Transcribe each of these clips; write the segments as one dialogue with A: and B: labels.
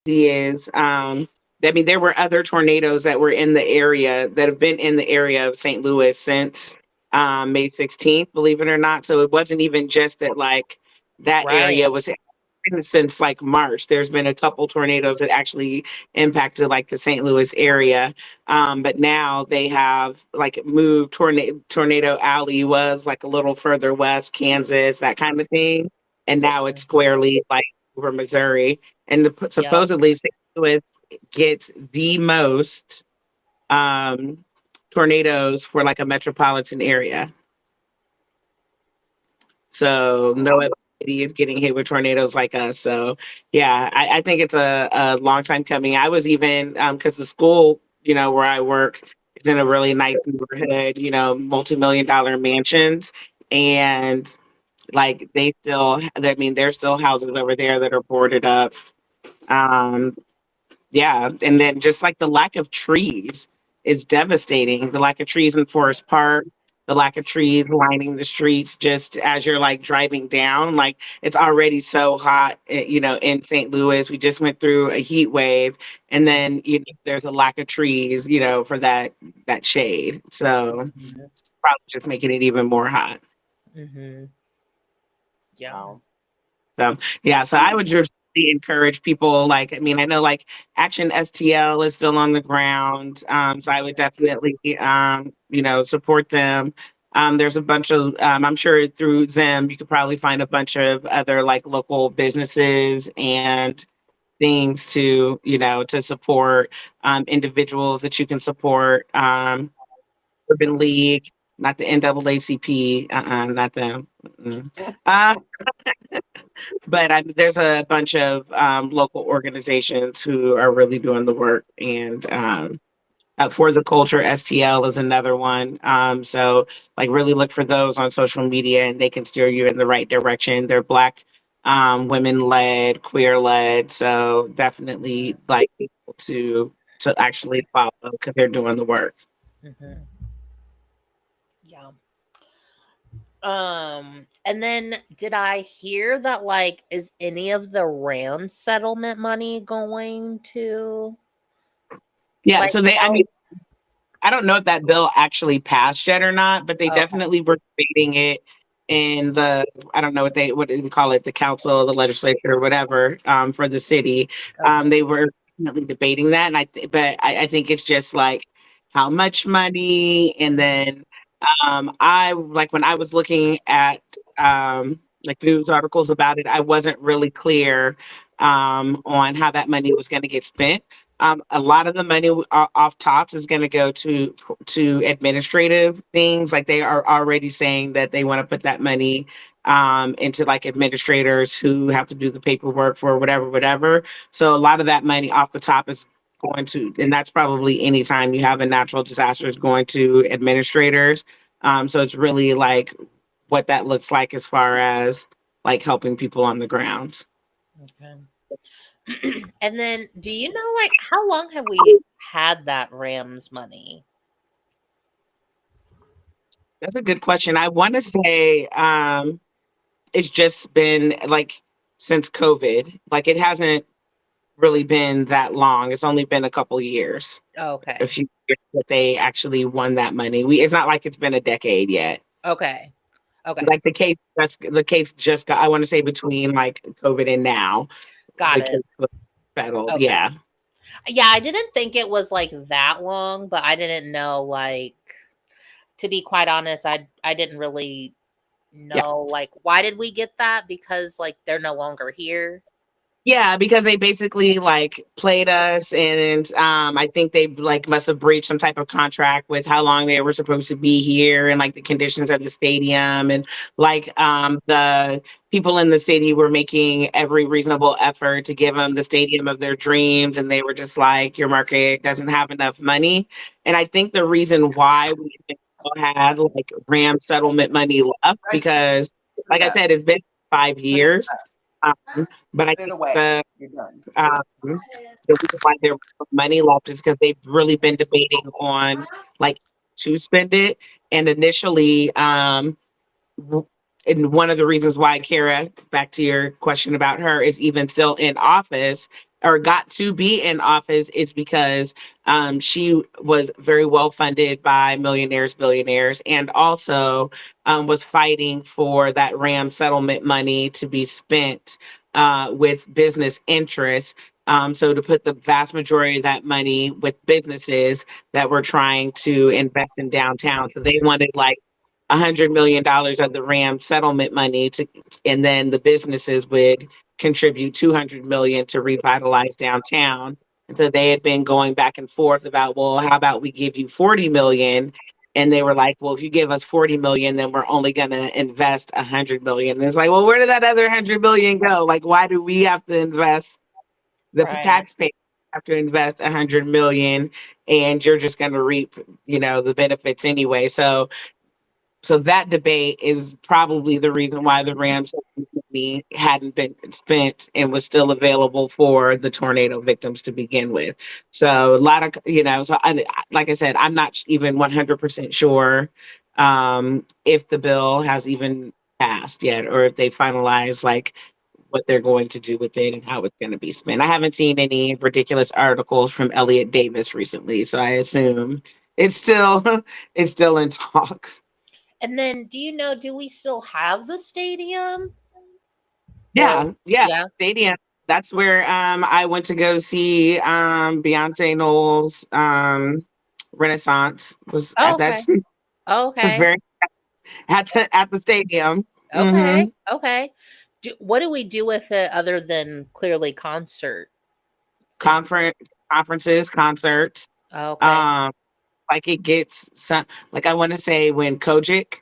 A: is, I mean, there were other tornadoes that were in the area that have been in the area of St. Louis since May 16th, believe it or not. So it wasn't even just that, like, that area
B: Right.
A: was since like March. There's been a couple tornadoes that actually impacted like the St. Louis area. But now they have like moved. Tornado Alley was like a little further west, Kansas, that kind of thing. And now it's
B: Mhm.
A: squarely like over Missouri. And
B: Yep.
A: supposedly St. Louis gets the most um, tornadoes for like a metropolitan area. So no other city is getting hit with tornadoes like us. So yeah, I think it's a long time coming. I was even because the school, where I work is in a really nice neighborhood, multi-million dollar mansions. And like I mean, there's still houses over there that are boarded up. Um, yeah, and then just like the lack of trees is devastating. The lack of trees in Forest Park, the lack of trees lining the streets just as you're like driving down. Like it's already so hot, in St. Louis. We just went through a heat wave, and then there's a lack of trees, for that shade. So
B: Mhm.
A: it's probably just making it even more hot.
B: Mhm. Yeah.
A: So yeah, so I would just really encourage people. Like, I mean, I know like Action STL is still on the ground, so I would definitely, support them. There's a bunch of, I'm sure through them you could probably find a bunch of other like local businesses and things to, to support individuals that you can support. Urban League, not the NAACP, not them. Mm-mm. Uh, but there's a bunch of local organizations who are really doing the work. And For the Culture, STL is another one. So, like, really look for those on social media, and they can steer you in the right direction. They're Black, women led, queer led. So definitely like people to actually follow because they're doing the work.
B: Mhm. Yeah. And then did I hear that like is any of the RAM settlement money going to
A: Yeah.
B: like
A: So I mean,
B: help?
A: I don't know if that bill actually passed yet or not, but they
B: Okay.
A: definitely were debating it in I don't know what do they call it, the council, the legislature, or whatever, for the city.
B: Okay.
A: They were definitely debating that, and I think it's just like how much money, and then I like when I was looking at like news articles about it, I wasn't really clear on how that money was going to get spent. A lot of the money off tops is going to go to administrative things. Like they are already saying that they want to put that money into like administrators who have to do the paperwork for whatever, whatever. So a lot of that money off the top is going to, and that's probably anytime you have a natural disaster is going to administrators. So it's really like what that looks like as far as like helping people on the ground.
B: Okay. And then do you know like how long have we had that Rams money?
A: That's a good question. I want to say it's just been like since COVID. Like it hasn't really been that long. It's only been a couple years, a
B: Okay.
A: few years that they actually won that money. It's not like it's been a decade yet.
B: Okay. Okay.
A: Like the case just got, I want to say between like COVID and now,
B: Got
A: the
B: it.
A: case was settled.
B: Okay.
A: Yeah.
B: Yeah, I didn't think it was like that long, but I didn't know like to be quite honest, I didn't really
A: Yeah.
B: know like why did we get that because like they're no longer here.
A: Yeah, because they basically like played us, and I think they like must have breached some type of contract with how long they were supposed to be here and like the conditions of the stadium, and like the people in the city were making every reasonable effort to give them the stadium of their dreams, and they were just like your market doesn't have enough money. And I think the reason why we had like Ram settlement money left because, like I said, it's been 5 years. But I think the reason why there was money left is because they've really been debating on like to spend it. And initially, w- and one of the reasons why Kara, back to your question about her, is even still in office or got to be in office is because she was very well funded by millionaires, billionaires, and also was fighting for that RAM settlement money to be spent with business interests. So to put the vast majority of that money with businesses that were trying to invest in downtown. So they wanted like $100 million of the RAM settlement money to, and then the businesses would contribute 200 million to revitalize downtown. And so they had been going back and forth about, well, how about we give you 40 million? And they were like, well, if you give us 40 million, then we're only going to invest 100 million. And it's like, well, where did that other 100 million go? Like, why do we have to invest, the
B: Right.
A: taxpayers have to invest 100 million, and you're just going to reap, the benefits anyway? So that debate is probably the reason why the Rams money hadn't been spent and was still available for the tornado victims to begin with. So a lot of, like I said, I'm not even 100% sure if the bill has even passed yet, or if they finalize like what they're going to do with it and how it's going to be spent. I haven't seen any ridiculous articles from Elliot Davis recently, so I assume it's still it's still in talks.
B: And then, do we still have the stadium? Or,
A: Yeah, yeah,
B: yeah.
A: stadium. That's where I went to go see Beyonce Knowles Renaissance was
B: Oh,
A: at that
B: okay.
A: was
B: Okay.
A: very at the stadium.
B: Okay.
A: Hmm.
B: Okay. What do we do with it other than clearly concert?
A: Conference conferences, concerts.
B: Okay.
A: Um like it gets some, like I want to say when Kojic,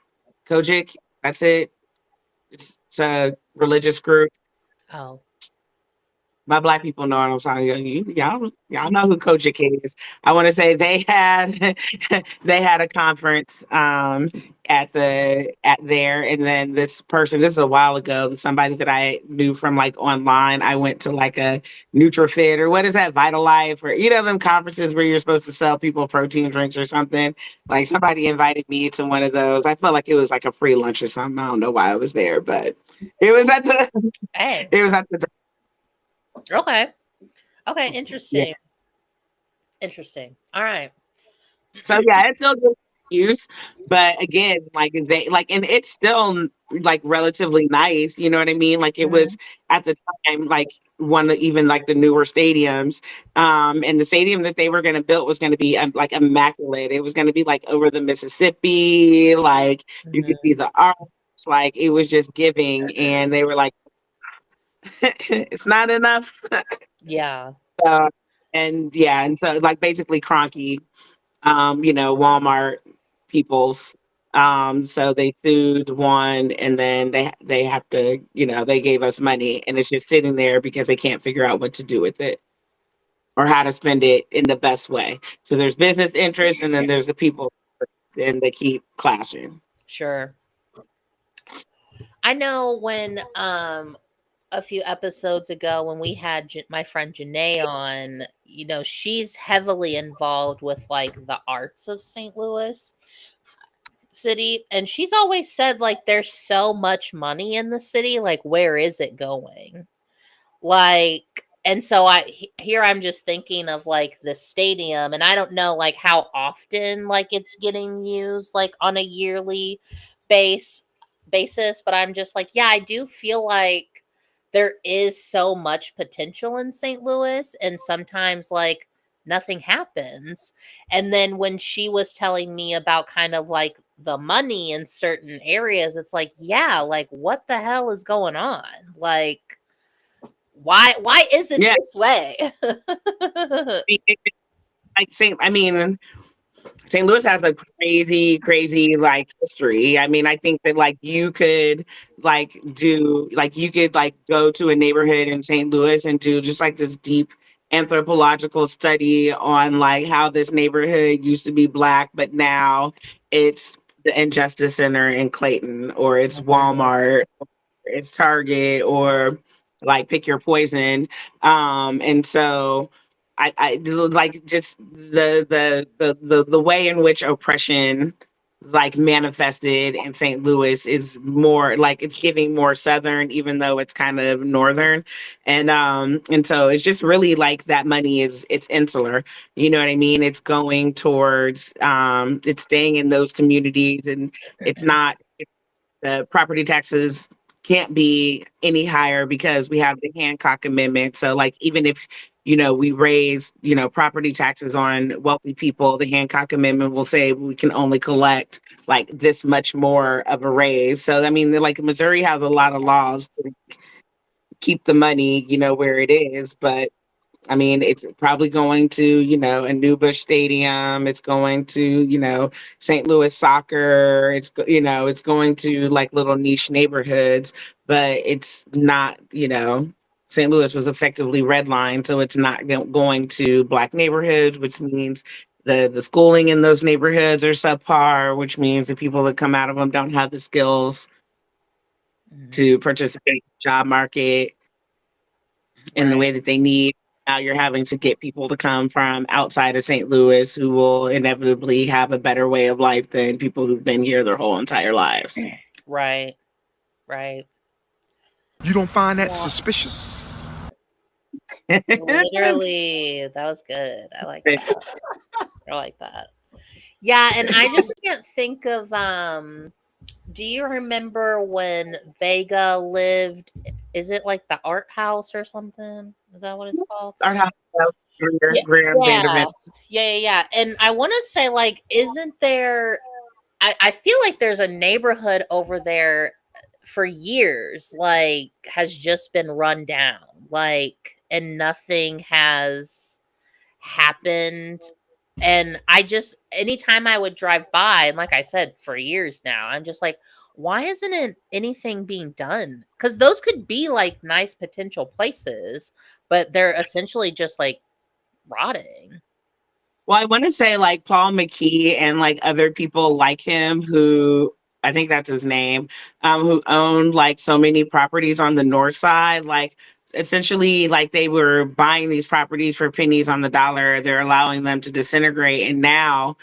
A: that's it. It's a religious group.
B: Oh.
A: My black people know what I'm talking about. Y'all know who Kojic is. I want to say they had they had a conference at there, and then this person, this is a while ago, somebody that I knew from like online. I went to like a NutraFit, or what is that, Vitalife, or them conferences where you're supposed to sell people protein drinks or something. Like somebody invited me to one of those. I felt like it was like a free lunch or something. I don't know why I was there, but it was at the
B: Hey.
A: it was at the
B: Okay. Okay.
A: yeah.
B: Interesting. Interesting. All right.
A: So yeah, it's still good use, but again, like they like, and it's still like relatively nice. You know what I mean? Like it was
B: Mhm.
A: at the time like one of even like the newer stadiums, and the stadium that they were going to build was going to be like immaculate. It was going to be like over the Mississippi, like you could
B: Mhm.
A: see the arch, like it was just giving, and they were like, it's not enough.
B: Yeah.
A: uh, and yeah, and so like basically Cronky, Walmart peoples. So they sued one, and then they have to, they gave us money, and it's just sitting there because they can't figure out what to do with it or how to spend it in the best way. So there's business interests, and then there's the people, and they keep clashing.
B: Sure. I know when a few episodes ago when we had my friend Janae on, she's heavily involved with like the arts of St. Louis city, and she's always said like there's so much money in the city, like where is it going? Like, and so here I'm just thinking of like the stadium, and I don't know like how often like it's getting used like on a yearly base basis, but I'm just like, yeah, I do feel like there is so much potential in St. Louis, and sometimes like nothing happens. And then when she was telling me about kind of like the money in certain areas, it's like, yeah, like what the hell is going on? Like why is it
A: Yeah,
B: this way?
A: like same. I mean, St. Louis has a crazy, crazy like history. I mean, I think that like you could like go to a neighborhood in St. Louis and do just like this deep anthropological study on like how this neighborhood used to be black, but now it's the Injustice Center in Clayton, or it's
B: Mhm.
A: Walmart, it's Target, or like pick your poison. And so I like just the way in which oppression like manifested in St. Louis is more like it's giving more southern, even though it's kind of northern. And so it's just really like that money is it's insular. You know what I mean? It's going towards it's staying in those communities, and it's not the property taxes can't be any higher because we have the Hancock Amendment. So like even if we raise property taxes on wealthy people, the Hancock Amendment will say we can only collect like this much more of a raise. So I mean, like Missouri has a lot of laws to keep the money where it is, but I mean, it's probably going to, a new Bush Stadium. It's going to, St. Louis soccer. It's going to like little niche neighborhoods, but it's not, St. Louis was effectively redlined, so it's not going to black neighborhoods, which means the schooling in those neighborhoods are subpar, which means the people that come out of them don't have the skills to participate in the job market in the way that they need. Now you're having to get people to come from outside of St. Louis who will inevitably have a better way of life than people who've been here their whole entire lives.
B: Right. Right.
C: You don't find that suspicious?
B: Literally, that was good. I like that. I like that. Yeah, and I just can't think of do you remember when Vega lived, is it like the art house or something? Is that what it's called?
A: Art house,
B: Yeah,
A: Graham
B: yeah,
A: Vanderbilt.
B: yeah. And I want to say, like, isn't there? I feel like there's a neighborhood over there for years, like, has just been run down, like, and nothing has happened. And I just, anytime I would drive by, and like I said, for years now, I'm just like, why isn't it anything being done? Because those could be like nice potential places, but they're essentially just like rotting.
A: Well, I want to say like Paul McKee and like other people like him who I think that's his name, who own like so many properties on the north side, like essentially like they were buying these properties for pennies on the dollar. They're allowing them to disintegrate. And now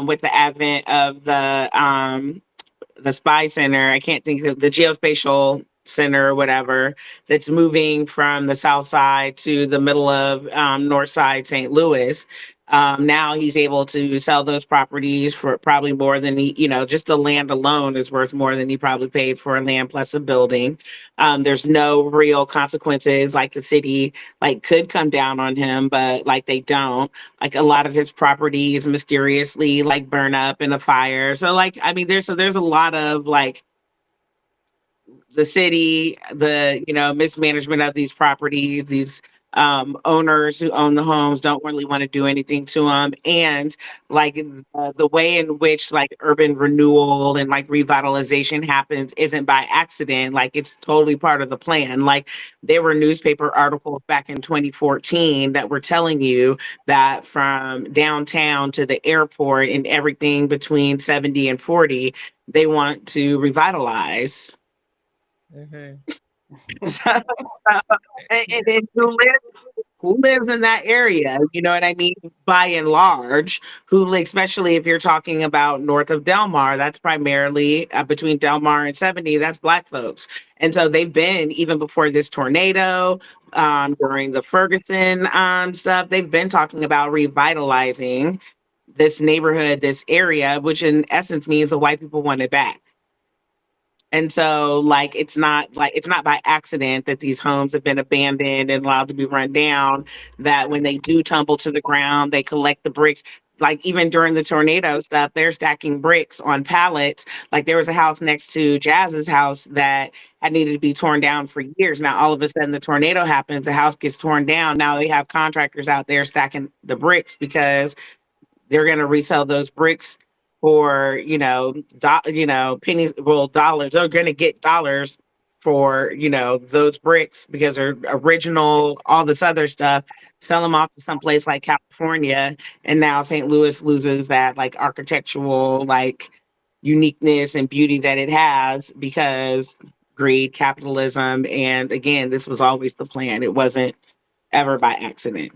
A: with the advent of the spy center, I can't think of the geospatial center or whatever, that's moving from the south side to the middle of north side St. Louis. Now he's able to sell those properties for probably more than just the land alone is worth more than he probably paid for a land plus a building. There's no real consequences, like the city like could come down on him, but like they don't. Like a lot of his properties mysteriously like burn up in a fire. So like I mean there's a lot of like the city, the mismanagement of these properties, these owners who own the homes don't really want to do anything to them, and like the way in which like urban renewal and like revitalization happens isn't by accident. Like it's totally part of the plan. Like there were newspaper articles back in 2014 that were telling you that from downtown to the airport and everything between 70 and 40, they want to revitalize. So, and then who lives in that area? You know what I mean? By and large, especially if you're talking about north of Delmar, that's primarily between Delmar and 70, that's Black folks. And so they've been, even before this tornado, during the Ferguson stuff, they've been talking about revitalizing this neighborhood, this area, which in essence means the white people want it back. And so like it's not by accident that these homes have been abandoned and allowed to be run down, that when they do tumble to the ground, they collect the bricks. Like even during the tornado stuff, they're stacking bricks on pallets. Like there was a house next to Jazz's house that had needed to be torn down for years. Now all of a sudden the tornado happens, the house gets torn down. Now they have contractors out there stacking the bricks because they're going to resell those bricks for pennies, well, dollars. They're going to get dollars for those bricks because they're original, all this other stuff. Sell them off to some place like California, and now St. Louis loses that like architectural like uniqueness and beauty that it has because greed, capitalism, and again, this was always the plan. It wasn't ever by accident.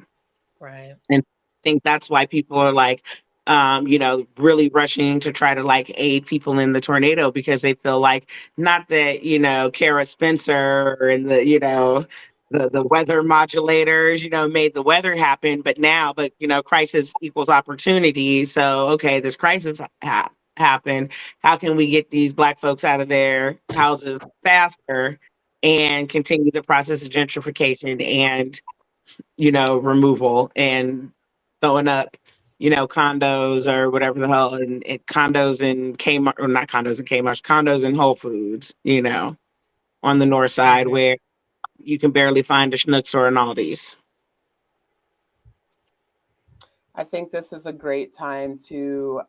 B: Right.
A: And I think that's why people are like, really rushing to try to like aid people in the tornado because they feel like not that, Kara Spencer and the weather modulators, made the weather happen, but crisis equals opportunity. So, okay, this crisis happened. How can we get these Black folks out of their houses faster and continue the process of gentrification and, removal and throwing up, condos or whatever the hell, and condos in Kmart, or not condos in Kmart, condos in Whole Foods, on the north side
B: Mhm.
A: where you can barely find a Schnucks or an Aldi's.
D: I think this is a great time to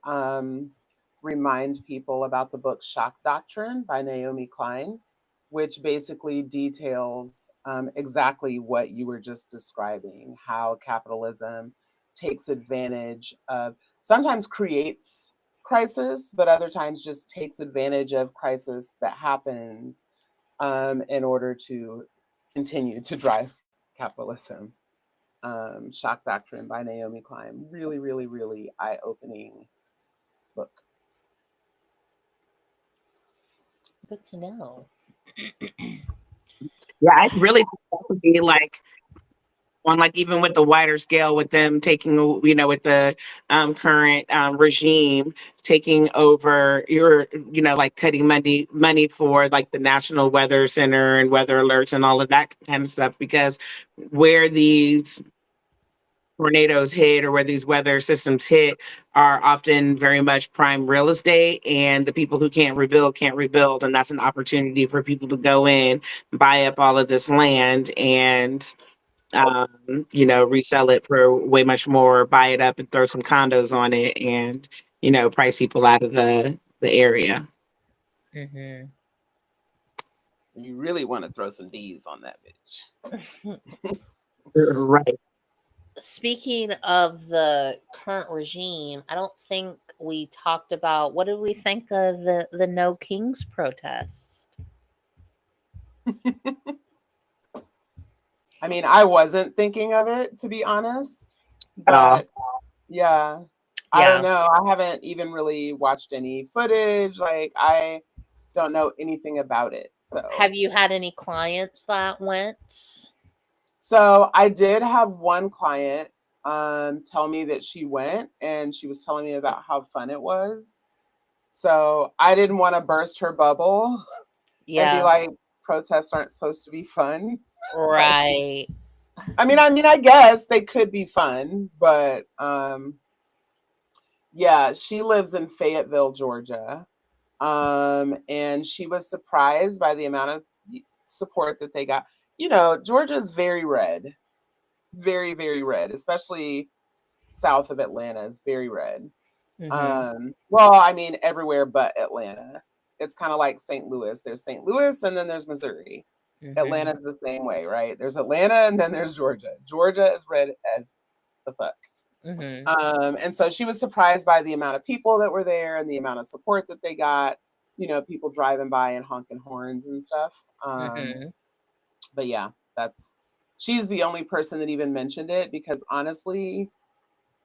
D: remind people about the book Shock Doctrine by Naomi Klein, which basically details exactly what you were just describing, how capitalism takes advantage of, sometimes creates crisis, but other times just takes advantage of crisis that happens in order to continue to drive capitalism. Shock Doctrine by Naomi Klein. Really, really, really eye-opening book.
B: Good to know.
A: Yeah, I really think that would be like on like even with the wider scale with them taking, with the current regime taking over your, like cutting money for like the National Weather Center and weather alerts and all of that kind of stuff, because where these tornadoes hit or where these weather systems hit are often very much prime real estate, and the people who can't rebuild, and that's an opportunity for people to go in, buy up all of this land, and resell it for way much more, buy it up and throw some condos on it, and price people out of the area.
B: Mhm.
D: You really want to throw some D's on that bitch.
A: Right.
B: Speaking of the current regime, I don't think we talked about what did we think of the No Kings protest.
D: I mean, I wasn't thinking of it, to be honest,
A: At all.
D: but yeah, I don't
B: Yeah.
D: know. I haven't even really watched any footage. Like, I don't know anything about it.
B: Have you had any clients that went?
D: So I did have one client tell me that she went, and she was telling me about how fun it was. So I didn't want to burst her bubble and be
B: Yeah.
D: like, protests aren't supposed to be fun. Like,
B: Right.
D: I guess they could be fun, but yeah, she lives in Fayetteville, Georgia. And she was surprised by the amount of support that they got. Georgia is very red, very, very red, especially south of Atlanta is very red.
B: Mhm.
D: Well, I mean, everywhere but Atlanta. It's kind of like St. Louis. There's St. Louis and then there's Missouri.
B: Mhm.
D: Atlanta's the same way, right? There's Atlanta and then there's Georgia. Georgia is red as the fuck.
B: Mhm.
D: And so she was surprised by the amount of people that were there and the amount of support that they got. People driving by and honking horns and stuff.
B: Mhm.
D: But yeah, she's the only person that even mentioned it, because honestly,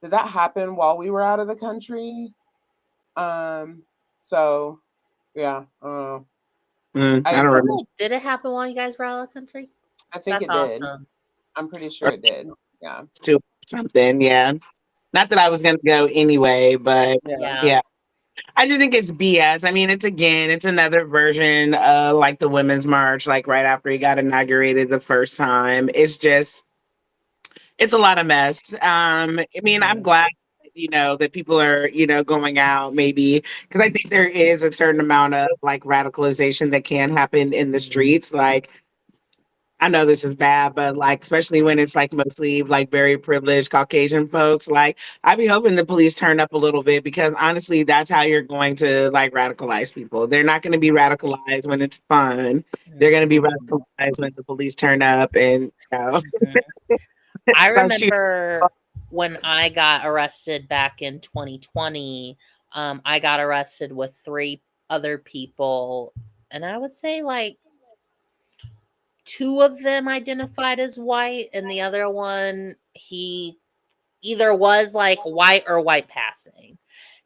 D: did that happen while we were out of the country? So yeah,
A: I
D: I
A: don't remember.
B: Oh, did it happen while you guys were out of the country?
D: I think
B: That's
D: it did.
B: awesome.
D: I'm pretty sure it did. Yeah,
A: To something, yeah. Not that I was gonna go anyway, but
D: yeah.
B: Yeah.
A: yeah. I just think it's BS. I mean, it's another version of like the Women's March, like right after he got inaugurated the first time. It's a lot of mess. I mean, I'm
B: Mhm.
A: glad, that people are, going out maybe, because I think there is a certain amount of like radicalization that can happen in the streets. Like, I know this is bad, but like, especially when it's like mostly like very privileged Caucasian folks, like, I'd be hoping the police turn up a little bit, because honestly, that's how you're going to like radicalize people. They're not going to be radicalized when it's fun. They're going to be
D: Mhm.
A: radicalized when the police turn up and,
B: Mhm. I
A: start shooting.
B: remember when I got arrested back in 2020. I got arrested with 3 other people, and I would say like 2 of them identified as white, and the other one, he either was like white or white passing.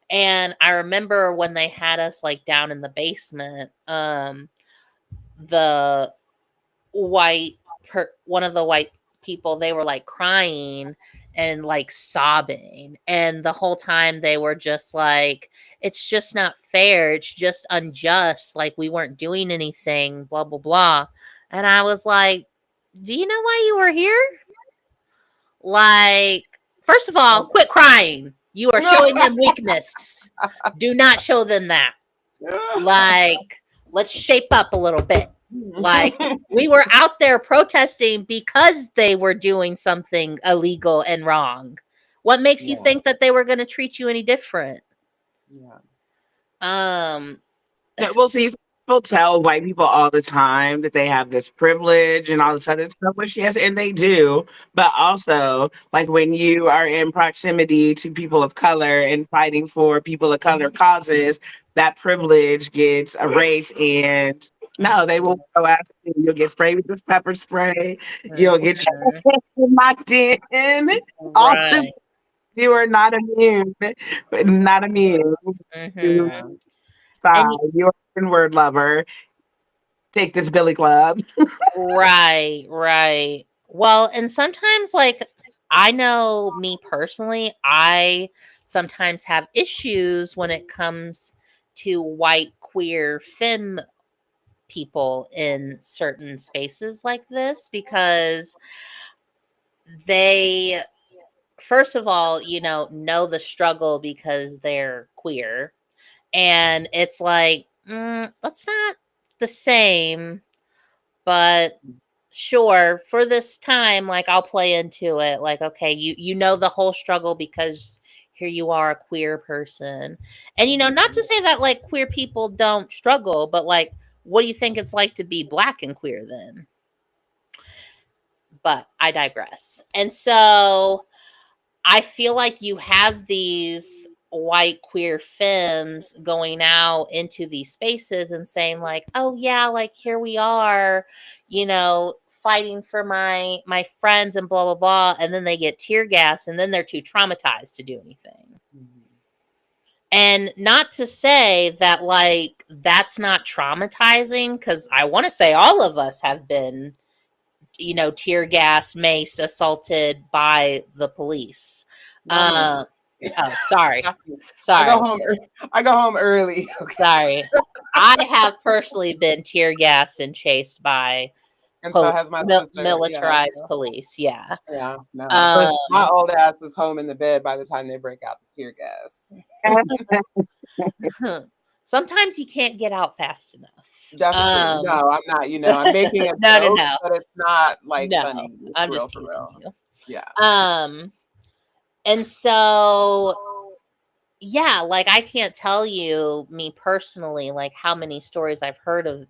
B: And I remember when they had us like down in the basement, the one of the white people, they were like crying and like sobbing, and the whole time they were just like, it's just not fair, it's just unjust, like we weren't doing anything, blah blah blah. And I was like, do you know why you were here? Like, first of all, quit crying. You are showing them weakness. Do not show them that. Like, let's shape up a little bit. Like, we were out there protesting because they were doing something illegal and wrong. What makes you think that they were going to treat you any different?
A: Well, see, people tell white people all the time that they have this privilege and all this other stuff, which yes, and they do. But also, like when you are in proximity to people of color and fighting for people of color causes, that privilege gets erased. And no, they will go after you. You'll get sprayed with this pepper spray. You'll get locked in.
B: Right.
A: You are not immune. Not immune.
B: Mhm.
A: You're an word lover. Take this Billy Club.
B: Right. Well, and sometimes, like, I know me personally, I sometimes have issues when it comes to white queer femme people in certain spaces like this, because they, first of all, know the struggle because they're queer. And it's like, that's not the same, but sure, for this time, like, I'll play into it. Like, okay, you know the whole struggle because here you are, a queer person. And, not to say that, like, queer people don't struggle, but, like, what do you think it's like to be Black and queer then? But I digress. And so I feel like you have these white queer femmes going out into these spaces and saying like, oh yeah, like here we are, fighting for my friends and blah blah blah, and then they get tear gas and then they're too traumatized to do anything. And not to say that like that's not traumatizing, because I want to say all of us have been tear gas, maced, assaulted by the police. Oh, sorry.
D: I go home early.
B: Okay. Sorry. I have personally been tear gassed and chased by
D: so has my sister.
B: Militarized police. Yeah.
D: Yeah. No. My old ass is home in the bed by the time they break out the tear gas.
B: Sometimes you can't get out fast enough.
D: That's true. No, I'm not. I'm making a joke, but it's not like funny. It's
B: I'm just teasing you.
D: Yeah.
B: And so, yeah, like I can't tell you, me personally, like how many stories I've heard of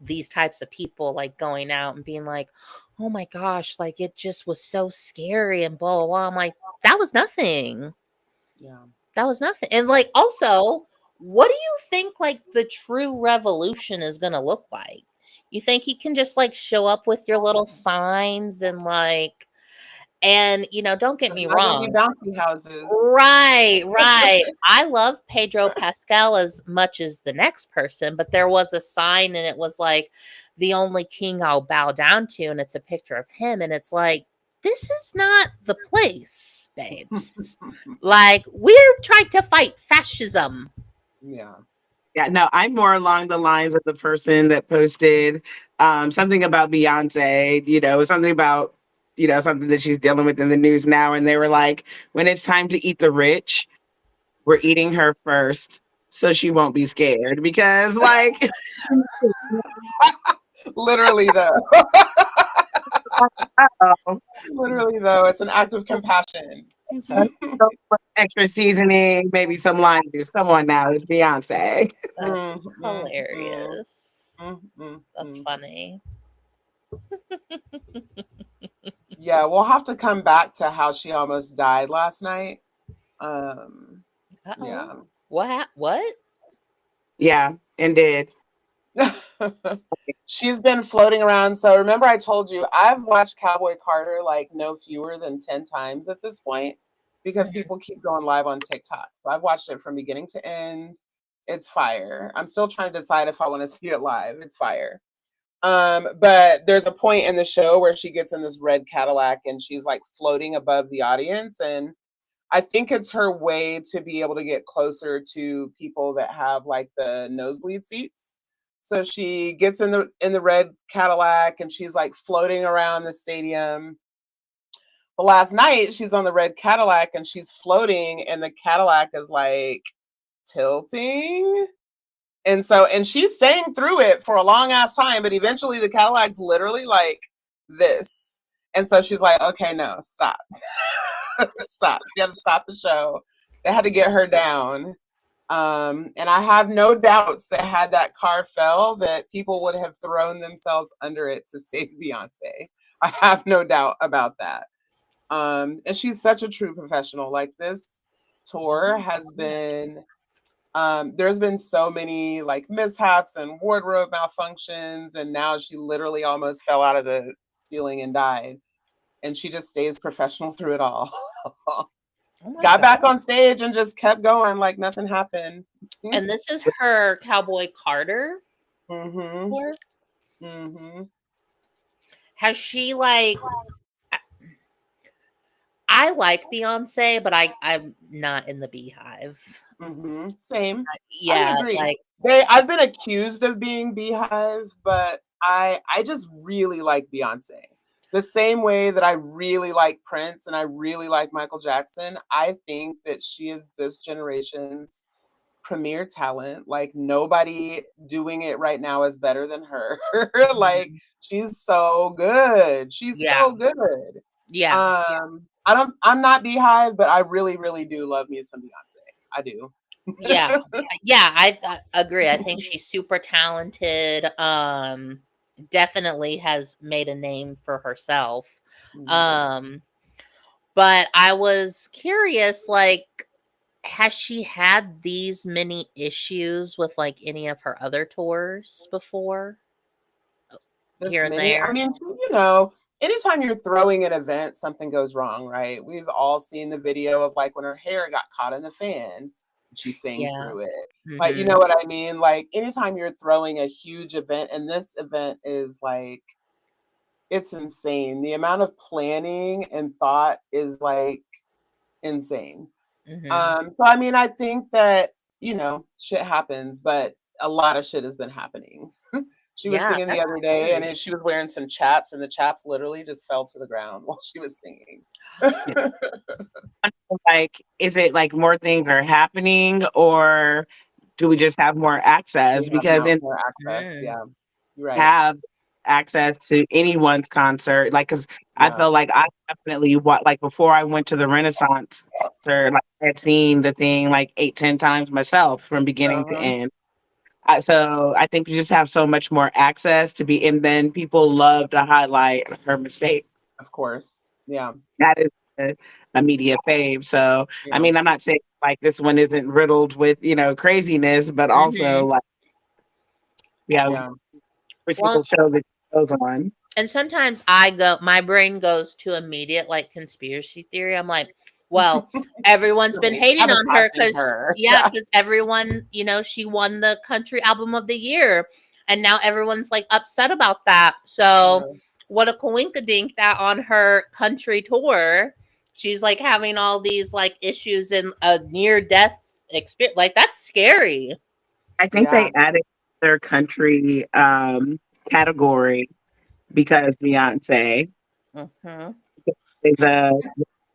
B: these types of people like going out and being like, oh my gosh, like it just was so scary and blah blah blah. I'm like, that was nothing.
D: Yeah.
B: That was nothing. And like, also, what do you think like the true revolution is gonna look like? You think you can just like show up with your little signs and like, and don't get me wrong,
D: bouncy houses.
B: Right. I love Pedro Pascal as much as the next person, but there was a sign and it was like, the only king I'll bow down to, and it's a picture of him, and it's like, this is not the place, babes. Like, we're trying to fight fascism.
D: Yeah,
A: no, I'm more along the lines of the person that posted something about Beyonce, something about something that she's dealing with in the news now. And they were like, when it's time to eat the rich, we're eating her first so she won't be scared. Because like
D: literally though. Literally though, it's an act of compassion.
B: Extra
A: seasoning, maybe some lime juice. Come on now, it's Beyonce.
B: That's hilarious. That's funny.
D: Yeah, we'll have to come back to how she almost died last night. Yeah.
B: What?
A: Yeah, and did.
D: She's been floating around. So remember I told you I've watched Cowboy Carter like no fewer than 10 times at this point because people keep going live on TikTok. So I've watched it from beginning to end. It's fire. I'm still trying to decide if I want to see it live. It's fire. But there's a point in the show where she gets in this red Cadillac and she's like floating above the audience, and I think it's her way to be able to get closer to people that have like the nosebleed seats. So she gets in the red Cadillac and she's like floating around the stadium. But last night she's on the red Cadillac and she's floating and the Cadillac is like tilting. And she's saying through it for a long ass time, but eventually the Cadillac's literally like this. And so she's like, okay, no, stop. Stop. You got to stop the show. They had to get her down. And I have no doubts that had that car fell, that people would have thrown themselves under it to save Beyonce. I have no doubt about that. And she's such a true professional. Like, this tour has been, there's been so many like mishaps and wardrobe malfunctions, and now she literally almost fell out of the ceiling and died. And she just stays professional through it all. Got back on stage and just kept going like nothing happened.
B: And this is her Cowboy Carter
D: Mm-hmm.
B: tour?
D: Mm-hmm.
B: Has she like? I like Beyonce, but I'm not in the Beehive.
D: Mm-hmm. Same.
B: Yeah,
D: I agree.
B: like
D: I've been accused of being Beehive, but I just really like Beyonce. The same way that I really like Prince and I really like Michael Jackson. I think that she is this generation's premier talent. Like, nobody doing it right now is better than her. Like, she's so good. She's so good.
B: yeah.
D: I'm not Beehive, but I really, really do love me some Beyonce. I do.
B: Yeah, I agree. I think she's super talented. Definitely has made a name for herself. But I was curious, like, has she had these many issues with like any of her other tours before? Here and there.
D: I mean, you know, anytime you're throwing an event, something goes wrong, right? We've all seen the video of like when her hair got caught in the fan, she sang through it. Like, you know what I mean? Like, anytime you're throwing a huge event, and this event is like, it's insane. The amount of planning and thought is like insane. So I mean, I think that, you know, shit happens, but a lot of shit has been happening. She was singing the other day, and she was wearing some chaps, and the chaps literally just fell to the ground while she was singing.
A: Like, is it like more things are happening, or do we just have more access? Because in
D: more access, yeah, you're right.
A: Have access to anyone's concert, like, because I feel like I definitely like before I went to the Renaissance concert, like I had seen the thing like 8-10 times myself from beginning to end. So I think we just have so much more access to be, and then people love to highlight her mistakes.
D: Of course, yeah,
A: that is a media fave. So I mean, I'm not saying like this one isn't riddled with, you know, craziness, but also like people show that goes on.
B: And sometimes my brain goes to immediate like conspiracy theory. I'm like, well, everyone's been hating on her because everyone, you know, she won the country album of the year, and now everyone's like upset about that. So what a coinkadink that on her country tour, she's like having all these like issues in a near death experience. Like, that's scary.
A: I think they added their country category because Beyonce.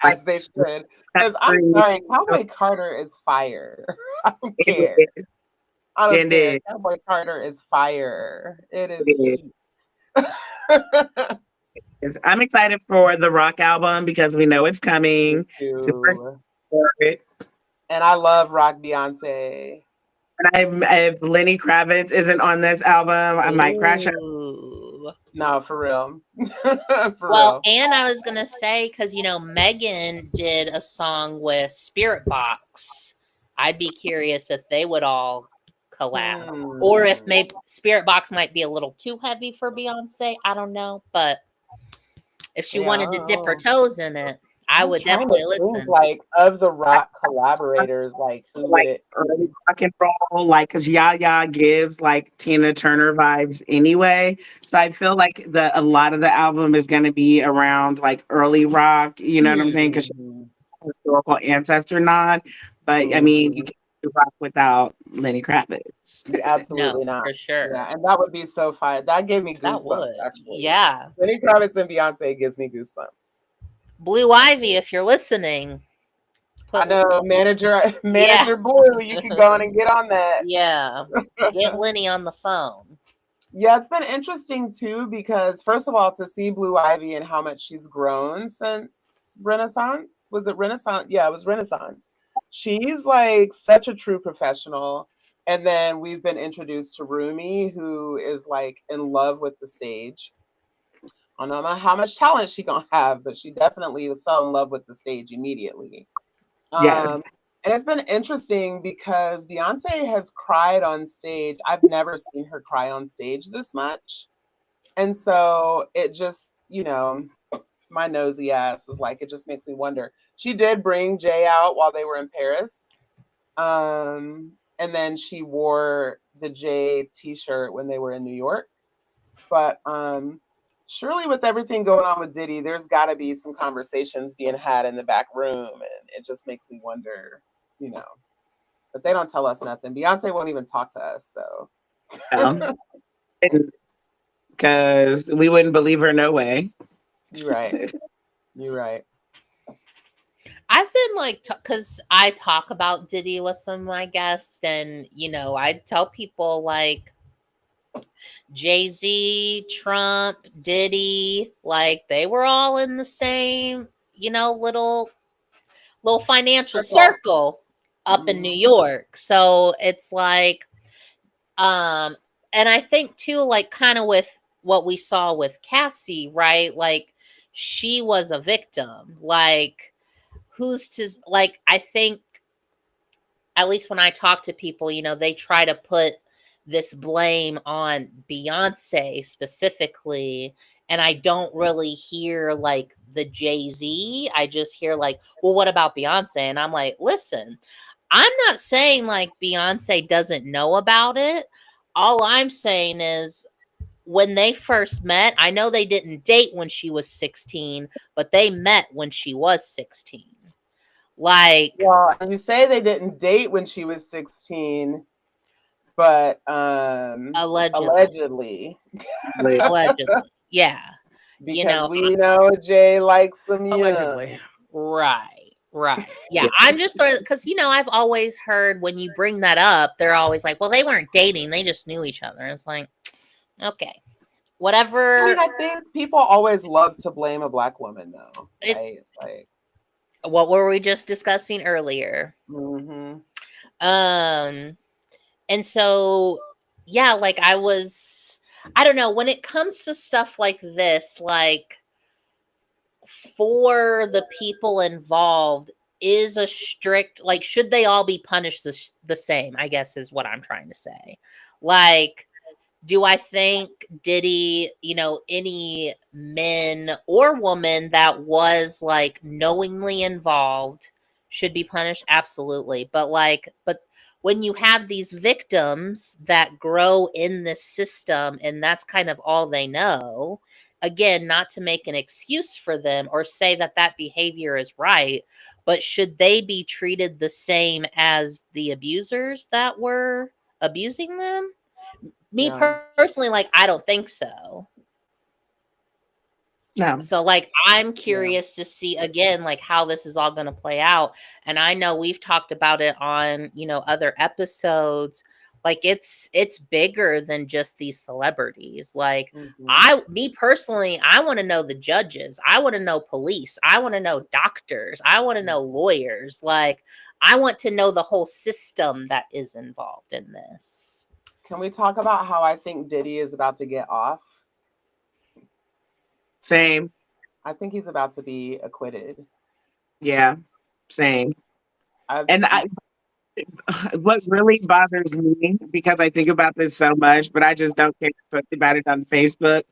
D: As they should. Because I'm sorry, Cowboy Carter is fire. I don't care. I don't care. Cowboy Carter is fire. It is.
A: I'm excited for the rock album because we know it's coming.
D: And I love rock Beyonce.
A: And if Lenny Kravitz isn't on this album, I might crash out.
D: No, for real.
B: And I was gonna say, because you know, Megan did a song with Spirit Box. I'd be curious if they would all collab. Or if
D: Hmm.
B: maybe Spirit Box might be a little too heavy for Beyonce. I don't know. But if she
D: Yeah, I
B: wanted to
D: don't
B: dip her
D: know.
B: toes in it, I
D: I was
B: would
D: trying to
B: definitely
D: think,
B: listen.
D: like, of the rock collaborators, like, who would
A: Like
D: it
A: early
D: be?
A: rock and roll, like because Yaya gives like Tina Turner vibes anyway. So I feel like a lot of the album is going to be around like early rock. You know what I'm saying? Because she's
D: Mhm.
A: a historical ancestor nod. But I mean, you
D: Mhm.
A: can't do rock without Lenny Kravitz.
B: No,
D: Absolutely not.
B: for sure.
D: Yeah, and that would be so fire. That gave me
B: That
D: goosebumps,
B: would.
D: actually.
B: Yeah.
D: Lenny Kravitz and Beyonce gives me goosebumps.
B: Blue Ivy, if you're listening,
D: I
B: put
D: know, manager,
B: yeah.
D: manager Blue, you can go on and get on that.
B: Yeah. Get Lenny on the phone.
D: Yeah, it's been interesting too because first of all, to see Blue Ivy and how much she's grown since Renaissance. Was it Renaissance? Yeah, it was Renaissance. She's like such a true professional. And then we've been introduced to Rumi, who is like in love with the stage. I don't know how much talent she gonna have, but she definitely fell in love with the stage immediately.
A: Yes.
D: Um, and it's been interesting because Beyonce has cried on stage. I've never seen her cry on stage this much. And so it just, my nosy ass is like, it just makes me wonder. She did bring Jay out while they were in Paris. And then she wore the Jay t-shirt when they were in New York. But surely with everything going on with Diddy, there's got to be some conversations being had in the back room. And it just makes me wonder, you know, but they don't tell us nothing. Beyonce won't even talk to us. So,
A: Because we wouldn't believe her no way.
D: you're right. You're right.
B: I've been like, because I talk about Diddy with some of my guests, and I tell people like Jay-Z, Trump, Diddy, like they were all in the same, little financial circle up in New York. So it's like, and I think too, like kind of with what we saw with Cassie, right? Like she was a victim. Like who's to like? I think at least when I talk to people, they try to put this blame on Beyonce specifically. And I don't really hear like the Jay-Z. I just hear like, well, what about Beyonce? And I'm like, listen, I'm not saying like Beyonce doesn't know about it. All I'm saying is when they first met, I know they didn't date when she was 16, but they met when she was 16. Like,
D: well, you say they didn't date when she was 16, but
B: allegedly. Allegedly. Yeah.
D: Because we know Jay likes some
E: allegedly.
B: Right. Yeah. I'm just because I've always heard when you bring that up, they're always like, well, they weren't dating, they just knew each other. And it's like, okay. Whatever.
D: I mean, I think people always love to blame a black woman though. Right? Like
B: what were we just discussing earlier?
D: Mm-hmm.
B: And so yeah, like I don't know, when it comes to stuff like this, like for the people involved, is a strict, like should they all be punished the same, I guess is what I'm trying to say. Like, do I think Diddy, any men or woman that was like knowingly involved should be punished? Absolutely. But when you have these victims that grow in this system and that's kind of all they know, again, not to make an excuse for them or say that behavior is right, but should they be treated the same as the abusers that were abusing them? Me personally, like, I don't think so.
A: No.
B: So, like, I'm curious to see again, like, how this is all going to play out. And I know we've talked about it on, other episodes. Like, it's bigger than just these celebrities. Like, me personally, I want to know the judges. I want to know police. I want to know doctors. I want to know lawyers. Like, I want to know the whole system that is involved in this.
D: Can we talk about how I think Diddy is about to get off?
A: Same.
D: I think he's about to be acquitted.
A: Yeah, same. what really bothers me, because I think about this so much, but I just don't care to post about it on Facebook.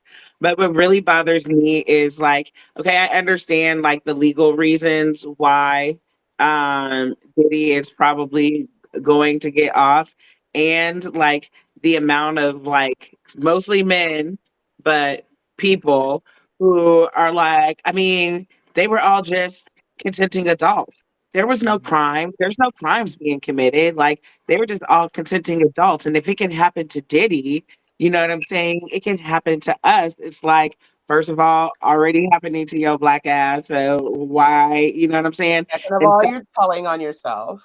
A: But what really bothers me is like, okay, I understand like the legal reasons why Diddy is probably going to get off, and like the amount of like mostly men, but people who are like, I mean, they were all just consenting adults. There was no crime. There's no crimes being committed. Like they were just all consenting adults. And if it can happen to Diddy, you know what I'm saying? It can happen to us. It's like, first of all, already happening to your black ass. So why, you know what I'm saying?
D: Second of
A: And
D: all,
A: so,
D: you're telling on yourself.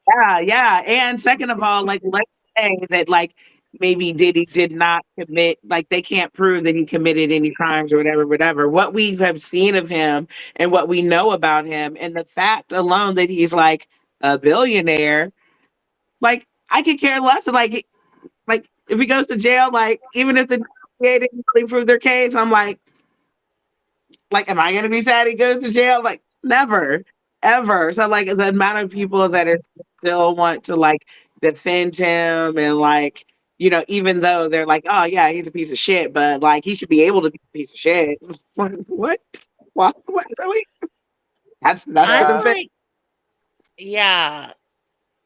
A: yeah, yeah. And second of all, like let's say that like maybe Diddy did not commit, like they can't prove that he committed any crimes or whatever, whatever. What we have seen of him and what we know about him, and the fact alone that he's like a billionaire, like I could care less. Like if he goes to jail, like even if the DA didn't really prove their case, I'm like, am I gonna be sad he goes to jail? Like, never, ever. So like the amount of people that are still want to like defend him and like, you know, even though they're like, oh yeah, he's a piece of shit, but like he should be able to be a piece of shit. It's like, what? What really? That's the
B: I'm
D: Yeah.
A: defense.
B: like, yeah.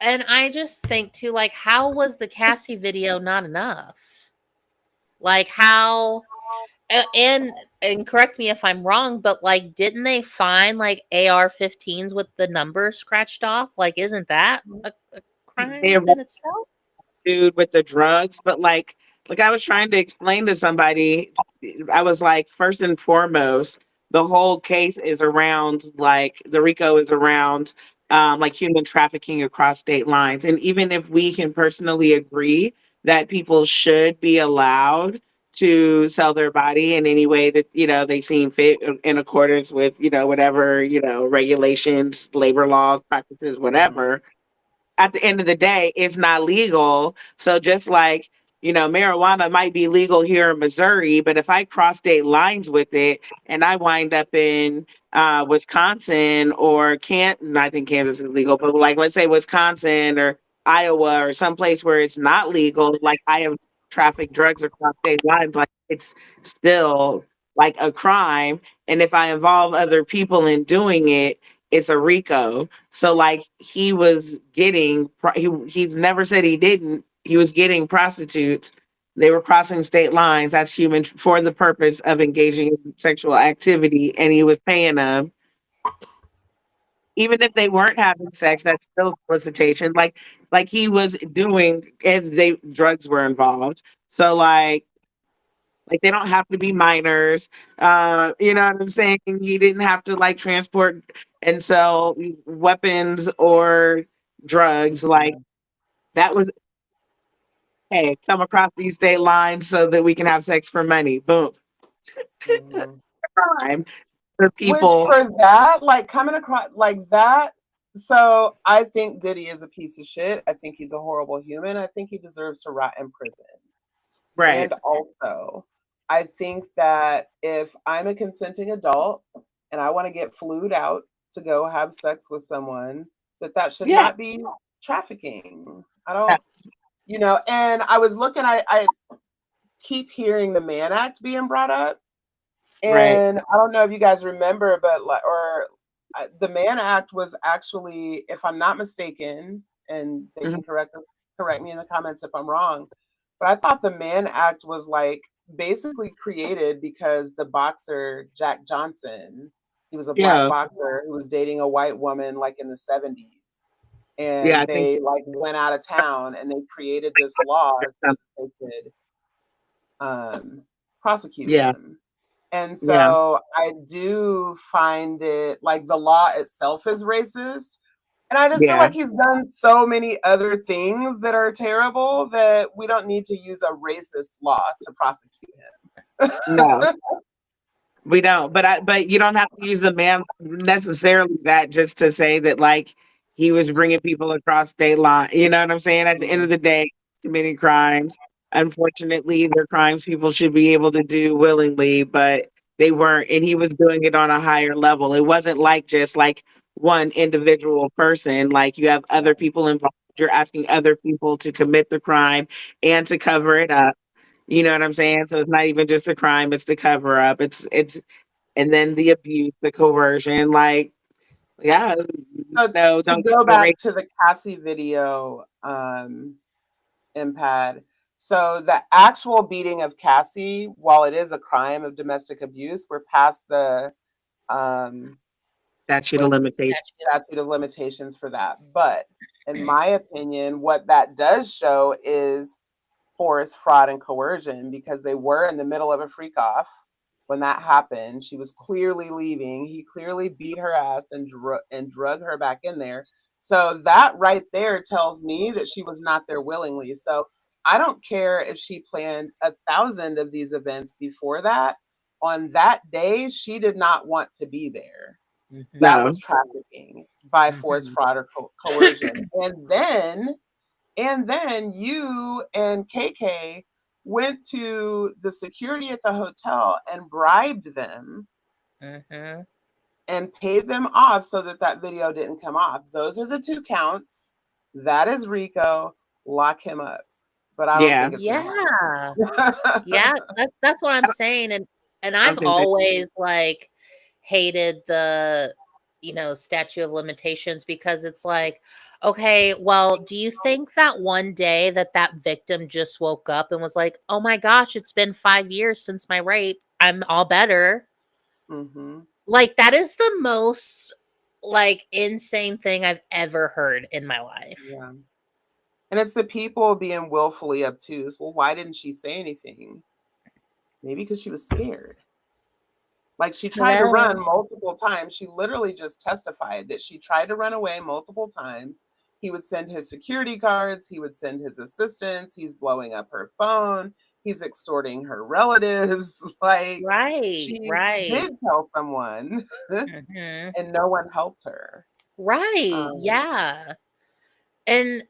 B: And I just think too, like, how was the Cassie video not enough? Like, how and correct me if I'm wrong, but like, didn't they find like AR-15s with the numbers scratched off? Like, isn't that a crime
A: They
B: within itself?
A: dude with the drugs, but like I was trying to explain to somebody, I was like, first and foremost, the whole case is around like the RICO is around like human trafficking across state lines. And even if we can personally agree that people should be allowed to sell their body in any way that you know they seem fit in accordance with you know whatever you know regulations, labor laws, practices, whatever, at the end of the day, it's not legal. So just like, you know, marijuana might be legal here in Missouri, but if I cross state lines with it and I wind up in Wisconsin or Canton, I think Kansas is legal, but like let's say Wisconsin or Iowa or someplace where it's not legal, like I have trafficked drugs across state lines, like it's still like a crime. And if I involve other people in doing it, it's a RICO. So like he was getting, he's never said he didn't. He was getting prostitutes. They were crossing state lines. That's human for the purpose of engaging in sexual activity, and he was paying them. Even if they weren't having sex, that's still solicitation. Like he was doing, and they drugs were involved. So like they don't have to be minors. You know what I'm saying? He didn't have to like transport and sell weapons or drugs. Like that was hey, come across these state lines so that we can have sex for money. Boom.
D: Mhm.
A: Crime for
D: Which
A: people.
D: for that, like coming across like that. So I think Diddy is a piece of shit. I think he's a horrible human. I think he deserves to rot in prison.
A: Right.
D: And also, I think that if I'm a consenting adult and I want to get flued out to go have sex with someone, that should
A: Yeah.
D: not be trafficking. I don't, you know, and I was looking, I keep hearing the Mann Act being brought up.
A: Right.
D: And I don't know if you guys remember, but like, the Mann Act was actually, if I'm not mistaken, and they
A: Mhm.
D: can correct me in the comments if I'm wrong, but I thought the Mann Act was like basically created because the boxer Jack Johnson, he was a black
A: Yeah.
D: boxer who was dating a white woman like in the 70s.
A: Yeah.
D: And
A: I think
D: they like went out of town and they created this law so that they could prosecute
A: yeah.
D: him. And
A: Yeah.
D: so I do find it like the law itself is racist. And I just feel
A: Yeah.
D: like he's done so many other things that are terrible that we don't need to use a racist law to prosecute
A: No.
D: him.
A: We don't, but you don't have to use the man necessarily that just to say that like he was bringing people across state line. You know what I'm saying? At the end of the day, committing crimes. Unfortunately, they're crimes people should be able to do willingly, but they weren't, and he was doing it on a higher level. It wasn't like just like one individual person. Like you have other people involved. You're asking other people to commit the crime and to cover it up. You know what I'm saying? So it's not even just the crime, it's the cover up. It's and then the abuse, the coercion. Like, yeah,
D: So
A: no,
D: to
A: don't get
D: go
A: the
D: back
A: rape.
D: to the Cassie video, Impad. So the actual beating of Cassie, while it is a crime of domestic abuse, we're past the um,
A: Statute
D: what
A: of
D: is it,
A: limitations.
D: statute of limitations for that. But in my opinion, what that does show is forced fraud and coercion, because they were in the middle of a freak off when that happened. She was clearly leaving. He clearly beat her ass and drug her back in there. So that right there tells me that she was not there willingly. So I don't care if she planned 1,000 of these events before that. On that day, she did not want to be there. That
A: No.
D: was trafficking by force, fraud, or coercion. And then you and KK went to the security at the hotel and bribed them and paid them off so that that video didn't come off. Those are the 2 counts. That is Rico. Lock him up. But I don't
A: Yeah.
D: think it's
B: Yeah.
D: gonna
B: Yeah, that's what I'm saying. And
A: I
B: I've
A: don't think that
B: always like hated the, statute of limitations, because it's like, okay, well, do you think that one day that victim just woke up and was like, oh my gosh, it's been 5 years since my rape, I'm all better?
D: hmm
B: Like, that is the most like insane thing I've ever heard in my life.
D: Yeah. And it's the people being willfully obtuse. Well, why didn't she say anything? Maybe because she was scared. Like, she tried to run
B: Hello.
D: multiple times. She literally just testified that she tried to run away multiple times. He would send his security guards, he would send his assistants, he's blowing up her phone, he's extorting her relatives. Like,
B: Right,
D: she
B: right.
D: did tell someone,
B: hmm
D: and no one helped her.
B: Right.
D: Um,
B: Yeah. And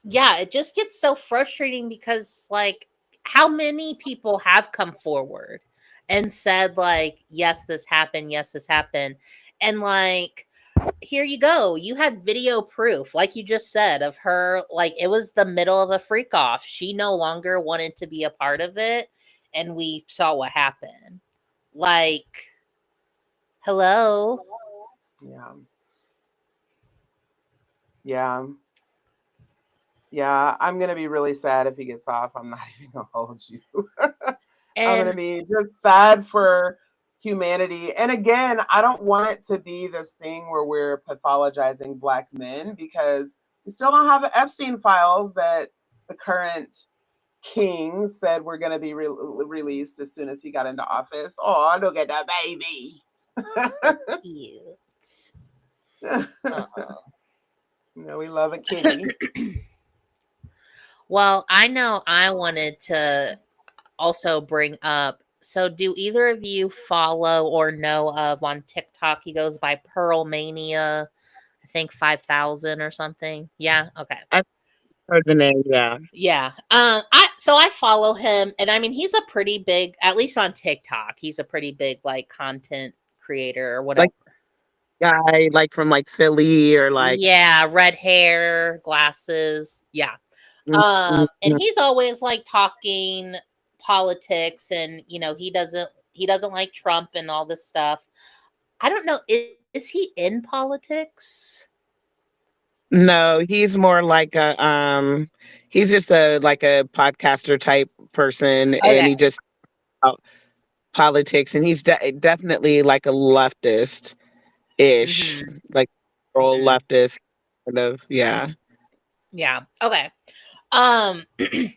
B: yeah, it just gets so frustrating because, like, how many people have come forward and said, like, yes, this happened. Yes, this happened. And, like, here you go. You had video proof, like you just said, of her. Like, it was the middle of a freak off. She no longer wanted to be a part of it. And we saw what happened. Like, hello.
D: yeah. Yeah. Yeah. I'm going to be really sad if he gets off. I'm not even going to hold you. I'm going to
B: And
D: be just sad for humanity. And again, I don't want it to be this thing where we're pathologizing Black men, because we still don't have the Epstein files that the current king said were going to be released as soon as he got into office. Oh, look at that baby.
B: cute.
D: You know, we love a kitty.
B: Well, I know I wanted to also bring up. So, do either of you follow or know of on TikTok? He goes by Pearl Mania, I think 5,000 or something. Yeah. Okay.
A: I heard the name. Yeah.
B: Yeah. I follow him, and I mean, he's a pretty big, at least on TikTok, he's a pretty big like content creator or whatever.
A: Like guy, like from like Philly or like.
B: Yeah, red hair, glasses. Yeah.
A: Mm,
B: And he's always like talking politics, and he doesn't like Trump and all this stuff. I don't know, is he in politics?
A: No, he's more like a he's just a like a podcaster type person,
B: Okay.
A: and he just politics, and he's definitely like a leftist ish,
B: Mhm.
A: like pro
B: Mhm.
A: leftist kind of. Yeah.
B: Yeah. Okay. Um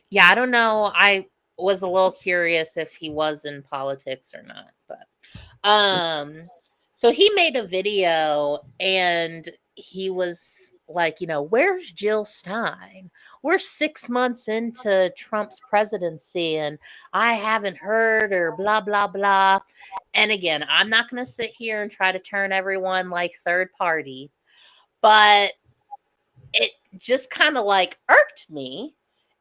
B: yeah, I don't know. I was a little curious if he was in politics or not, but so he made a video and he was like, where's Jill Stein? We're 6 months into Trump's presidency and I haven't heard, or blah blah blah. And again, I'm not going to sit here and try to turn everyone like third party, but it just kind of like irked me.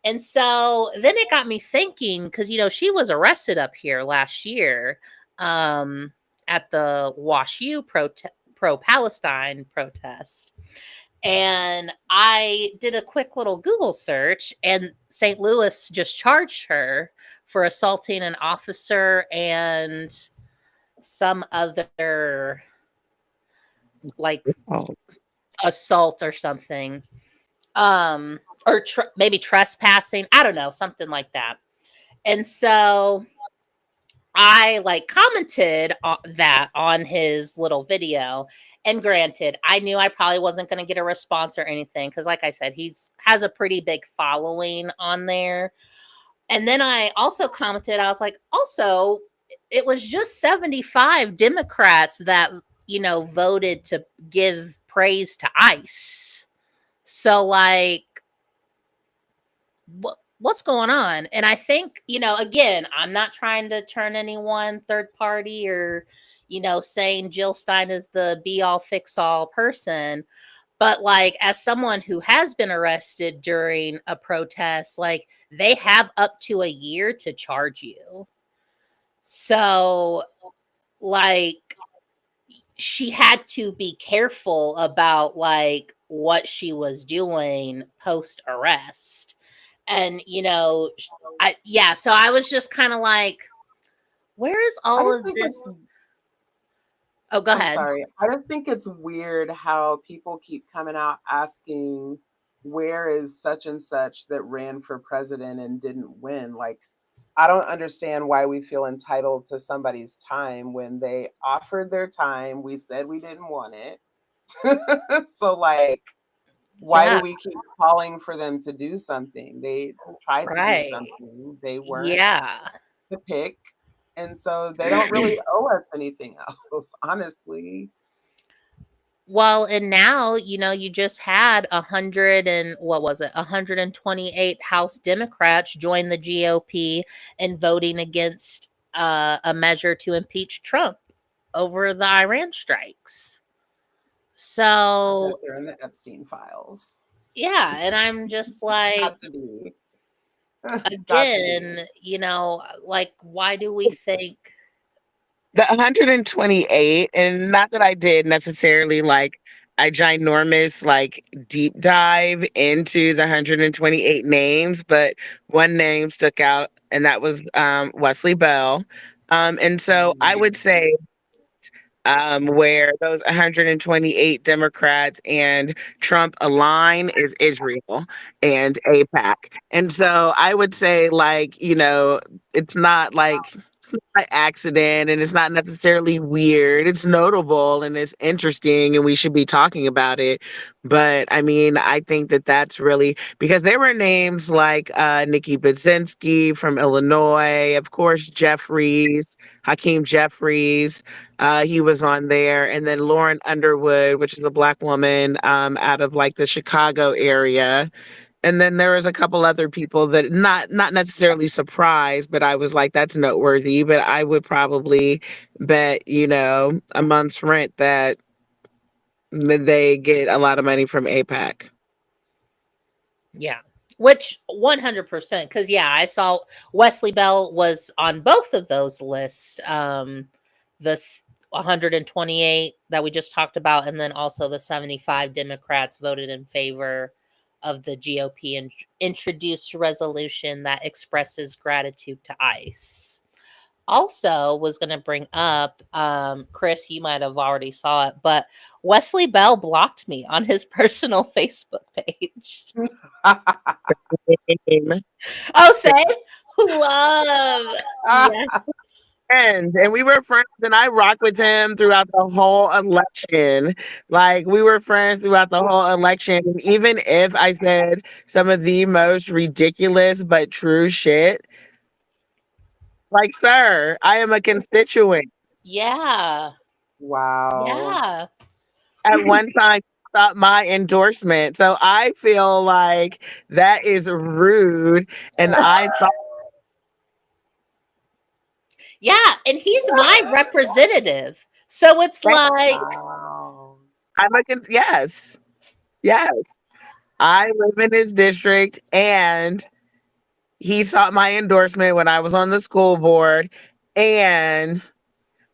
B: And so then it got me thinking, because she was arrested up here last year at the Wash U pro-Palestine protest. And I did a quick little Google search, and St. Louis just charged her for assaulting an officer and some other like
A: Oh.
B: assault or something. Or maybe trespassing. I don't know, something like that. And so I like commented on that on his little video. And granted, I knew I probably wasn't going to get a response or anything because, like I said, has a pretty big following on there. And then I also commented, I was like, also, it was just 75 Democrats that, voted to give praise to ICE. So, like, what's going on? And I think, again, I'm not trying to turn anyone third party or, saying Jill Stein is the be all fix all person. But like, as someone who has been arrested during a protest, like they have up to a year to charge you. So like, she had to be careful about like what she was doing post arrest. And so I was just kind of like, where is all of this? Oh, go ahead.
D: Sorry. I just think it's weird how people keep coming out asking, where is such and such that ran for president and didn't win? Like, I don't understand why we feel entitled to somebody's time when they offered their time. We said we didn't want it. So like, why do we keep calling for them to do something? They tried to do something. They weren't the pick. And so they don't really owe us anything else, honestly.
B: Well, and now, you just had 128 House Democrats join the GOP in voting against a measure to impeach Trump over the Iran strikes. So
D: they're in the Epstein files.
B: Yeah, and I'm just like, again, like, why do we think
A: the 128, and not that I did necessarily like a ginormous like deep dive into the 128 names, but one name stuck out, and that was Wesley Bell. And so I would say where those 128 Democrats and Trump align is Israel and AIPAC. And so I would say, like, it's not like it's not by accident, and it's not necessarily weird. It's notable and it's interesting, and we should be talking about it. But I mean, I think that that's really because there were names like Nikki Budzinski from Illinois, of course, Hakeem Jeffries. He was on there, and then Lauren Underwood, which is a Black woman out of like the Chicago area. And then there was a couple other people that not necessarily surprised, but I was like, that's noteworthy. But I would probably bet, a month's rent that they get a lot of money from AIPAC.
B: Yeah, which 100%. Because, I saw Wesley Bell was on both of those lists. The 128 that we just talked about, and then also the 75 Democrats voted in favor of the GOP and introduced resolution that expresses gratitude to ICE. Also was going to bring up, Chris, you might have already saw it, but Wesley Bell blocked me on his personal Facebook page. Oh, say love. Yes.
A: And we were friends, and I rocked with him throughout the whole election. Like, we were friends throughout the whole election. And even if I said some of the most ridiculous but true shit, like, sir, I am a constituent.
B: Yeah.
D: Wow.
B: Yeah.
A: At one time, stop my endorsement. So I feel like that is rude. And I thought,
B: yeah, and he's my representative. So it's like,
D: wow.
A: yes. I live in his district, and he sought my endorsement when I was on the school board, and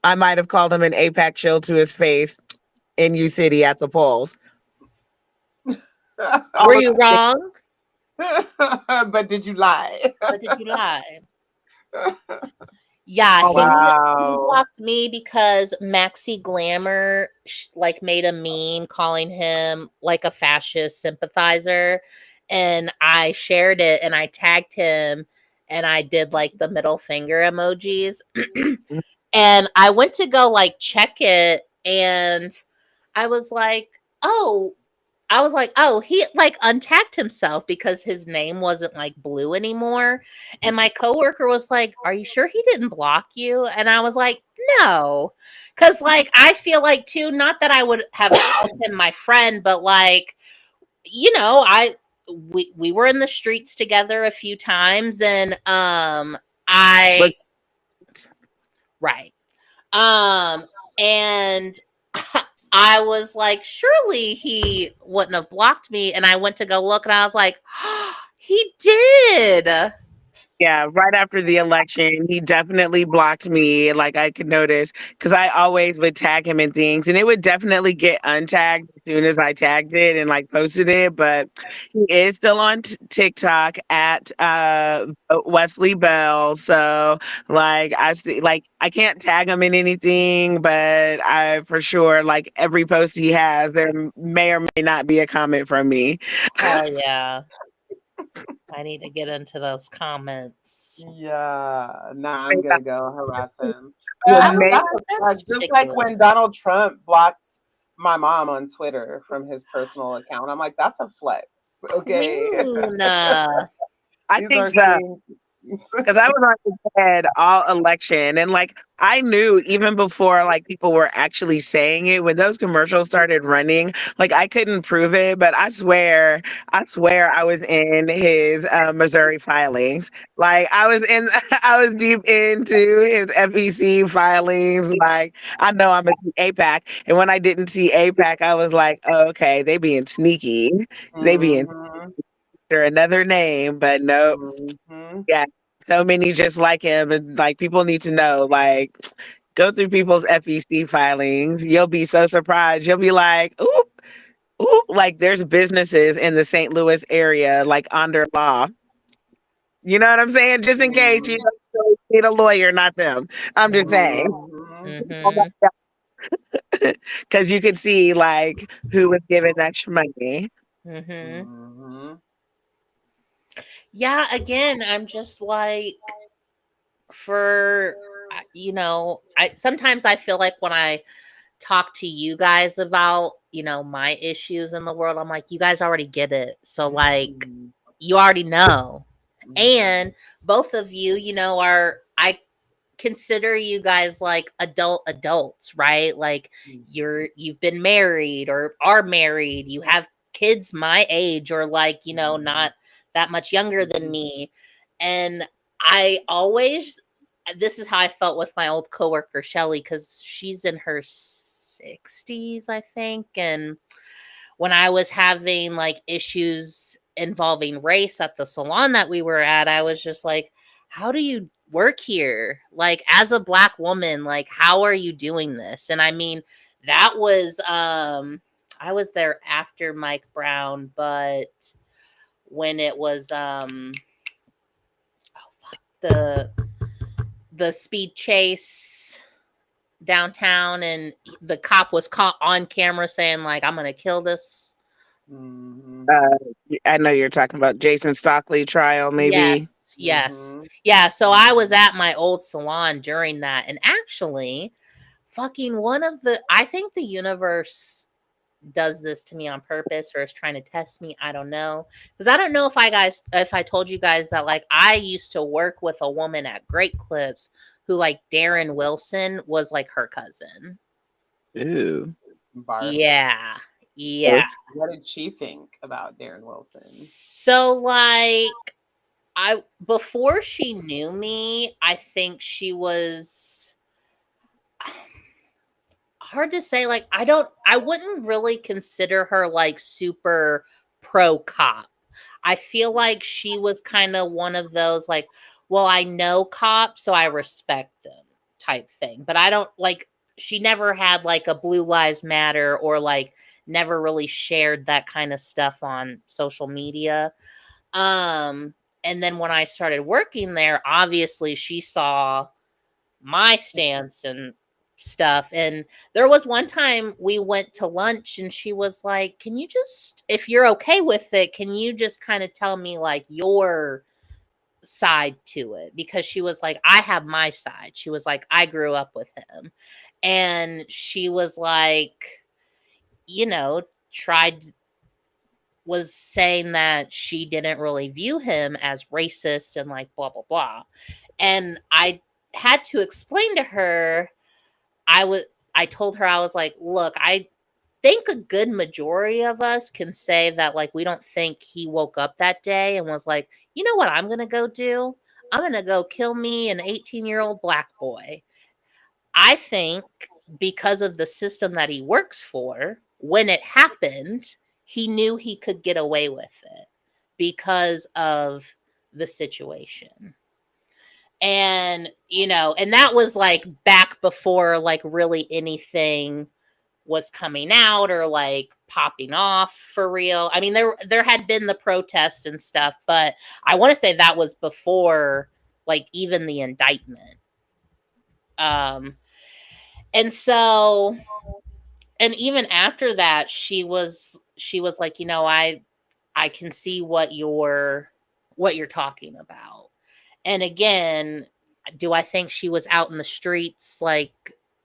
A: I might have called him an AIPAC shill to his face. in U City at the polls.
B: Were you wrong?
D: But did you lie?
B: But did you lie? Yeah,
A: Oh,
B: he
D: Wow.
B: blocked me because Maxi Glamour like made a meme calling him like a fascist sympathizer, and I shared it and I tagged him and I did like the middle finger emojis. And I went to go like check it and I was like, "Oh, he like untagged himself because his name wasn't like blue anymore." And my coworker was like, "Are you sure he didn't block you?" And I was like, "No." Cause like I feel like too, not that I would have called him my friend, but like, you know, we were in the streets together a few times and I right. And I was like, surely he wouldn't have blocked me. And I went to go look and I was like, he did.
A: yeah, right after the election, he definitely blocked me. Like I could notice because I always would tag him in things, and it would definitely get untagged as soon as I tagged it and like posted it. But he is still on TikTok at Wesley Bell. So like like I can't tag him in anything, but I for sure like every post he has, there may or may not be a comment from me.
B: Oh, yeah. I need to get into those comments.
D: Yeah. Nah, I'm gonna go harass him.
A: You'll
D: That's,
A: make
D: that's just like when Donald Trump blocked my mom on Twitter from his personal account. I'm like, that's a flex. Okay.
B: Mean.
A: I
D: These
A: think
D: are
A: so.
D: things.
A: Because I was on his head all election, and like I knew even before like people were actually saying it when those commercials started running. Like I couldn't prove it, but I swear I was in his Missouri filings. Like I was in, I was deep into his FEC filings. Like I know I'm in APAC, and when I didn't see APAC, I was like, oh, okay, they being sneaky, they being
D: Mhm,
A: under another name, but no.
D: mhm.
A: Yeah, so many just like him, and like people need to know, like, go through people's FEC filings. You'll be so surprised. You'll be like, ooh, ooh, like there's businesses in the St. Louis area like under law. You know what I'm saying? Just in case you need a lawyer, not them. I'm just saying.
D: Mhm.
B: Mm-hmm.
A: Because you could see like who was giving that money.
B: Mm-hmm.
D: Mhm.
B: Yeah, again, I'm just like, you know, I sometimes I feel like when I talk to you guys about, you know, my issues in the world, I'm like, you guys already get it. So like
D: Mhm.
B: you already know.
D: Mhm.
B: And both of you, you know, I consider you guys like adults, right? Like you've been married or are married, you have kids my age or like, you know, not that much younger than me. And I always this is how I felt with my old coworker Shelly cuz she's in her 60s, I think, and when I was having like issues involving race at the salon that we were at, I was just like, how do you work here? Like as a black woman, like how are you doing this? And I mean, that was I was there after Mike Brown, but when it was oh fuck, the speed chase downtown and the cop was caught on camera saying like I'm going to kill this.
D: Mhm.
A: I know you're talking about Jason Stockley trial, maybe.
B: Yes.
D: Mhm.
B: Yeah, so I was at my old salon during that and actually fucking I think the universe does this to me on purpose or is trying to test me, I don't know. Cuz I don't know if I told you guys that like I used to work with a woman at Great Clips who like Darren Wilson was like her cousin.
A: Ooh.
D: Barb.
B: Yeah. Yeah.
D: What did she think about Darren Wilson?
B: So like I before she knew me, I think she was hard to say. Like I wouldn't really consider her like super pro cop. I feel like she was kind of one of those like, well, I know cops, so I respect them type thing. But I don't like she never had like a Blue Lives Matter or like never really shared that kind of stuff on social media. And then when I started working there, obviously she saw my stance and stuff. And there was one time we went to lunch and she was like, can you just, if you're okay with it, can you just kind of tell me like your side to it? Because she was like, I have my side. She was like, I grew up with him. And she was like, you know, was saying that she didn't really view him as racist and like blah blah blah. And I had to explain to her, I told her, I was like, look, I think a good majority of us can say that like we don't think he woke up that day and was like, you know what I'm going to go do? I'm going to go kill me an 18-year-old black boy. I think because of the system that he works for, when it happened, he knew he could get away with it because of the situation. And, you know, and that was like back before like really anything was coming out or like popping off for real. I mean, there had been the protests and stuff, but I want to say that was before like even the indictment. And so, and even after that, she was like, you know, I can see what you're talking about. And again, do I think she was out in the streets like,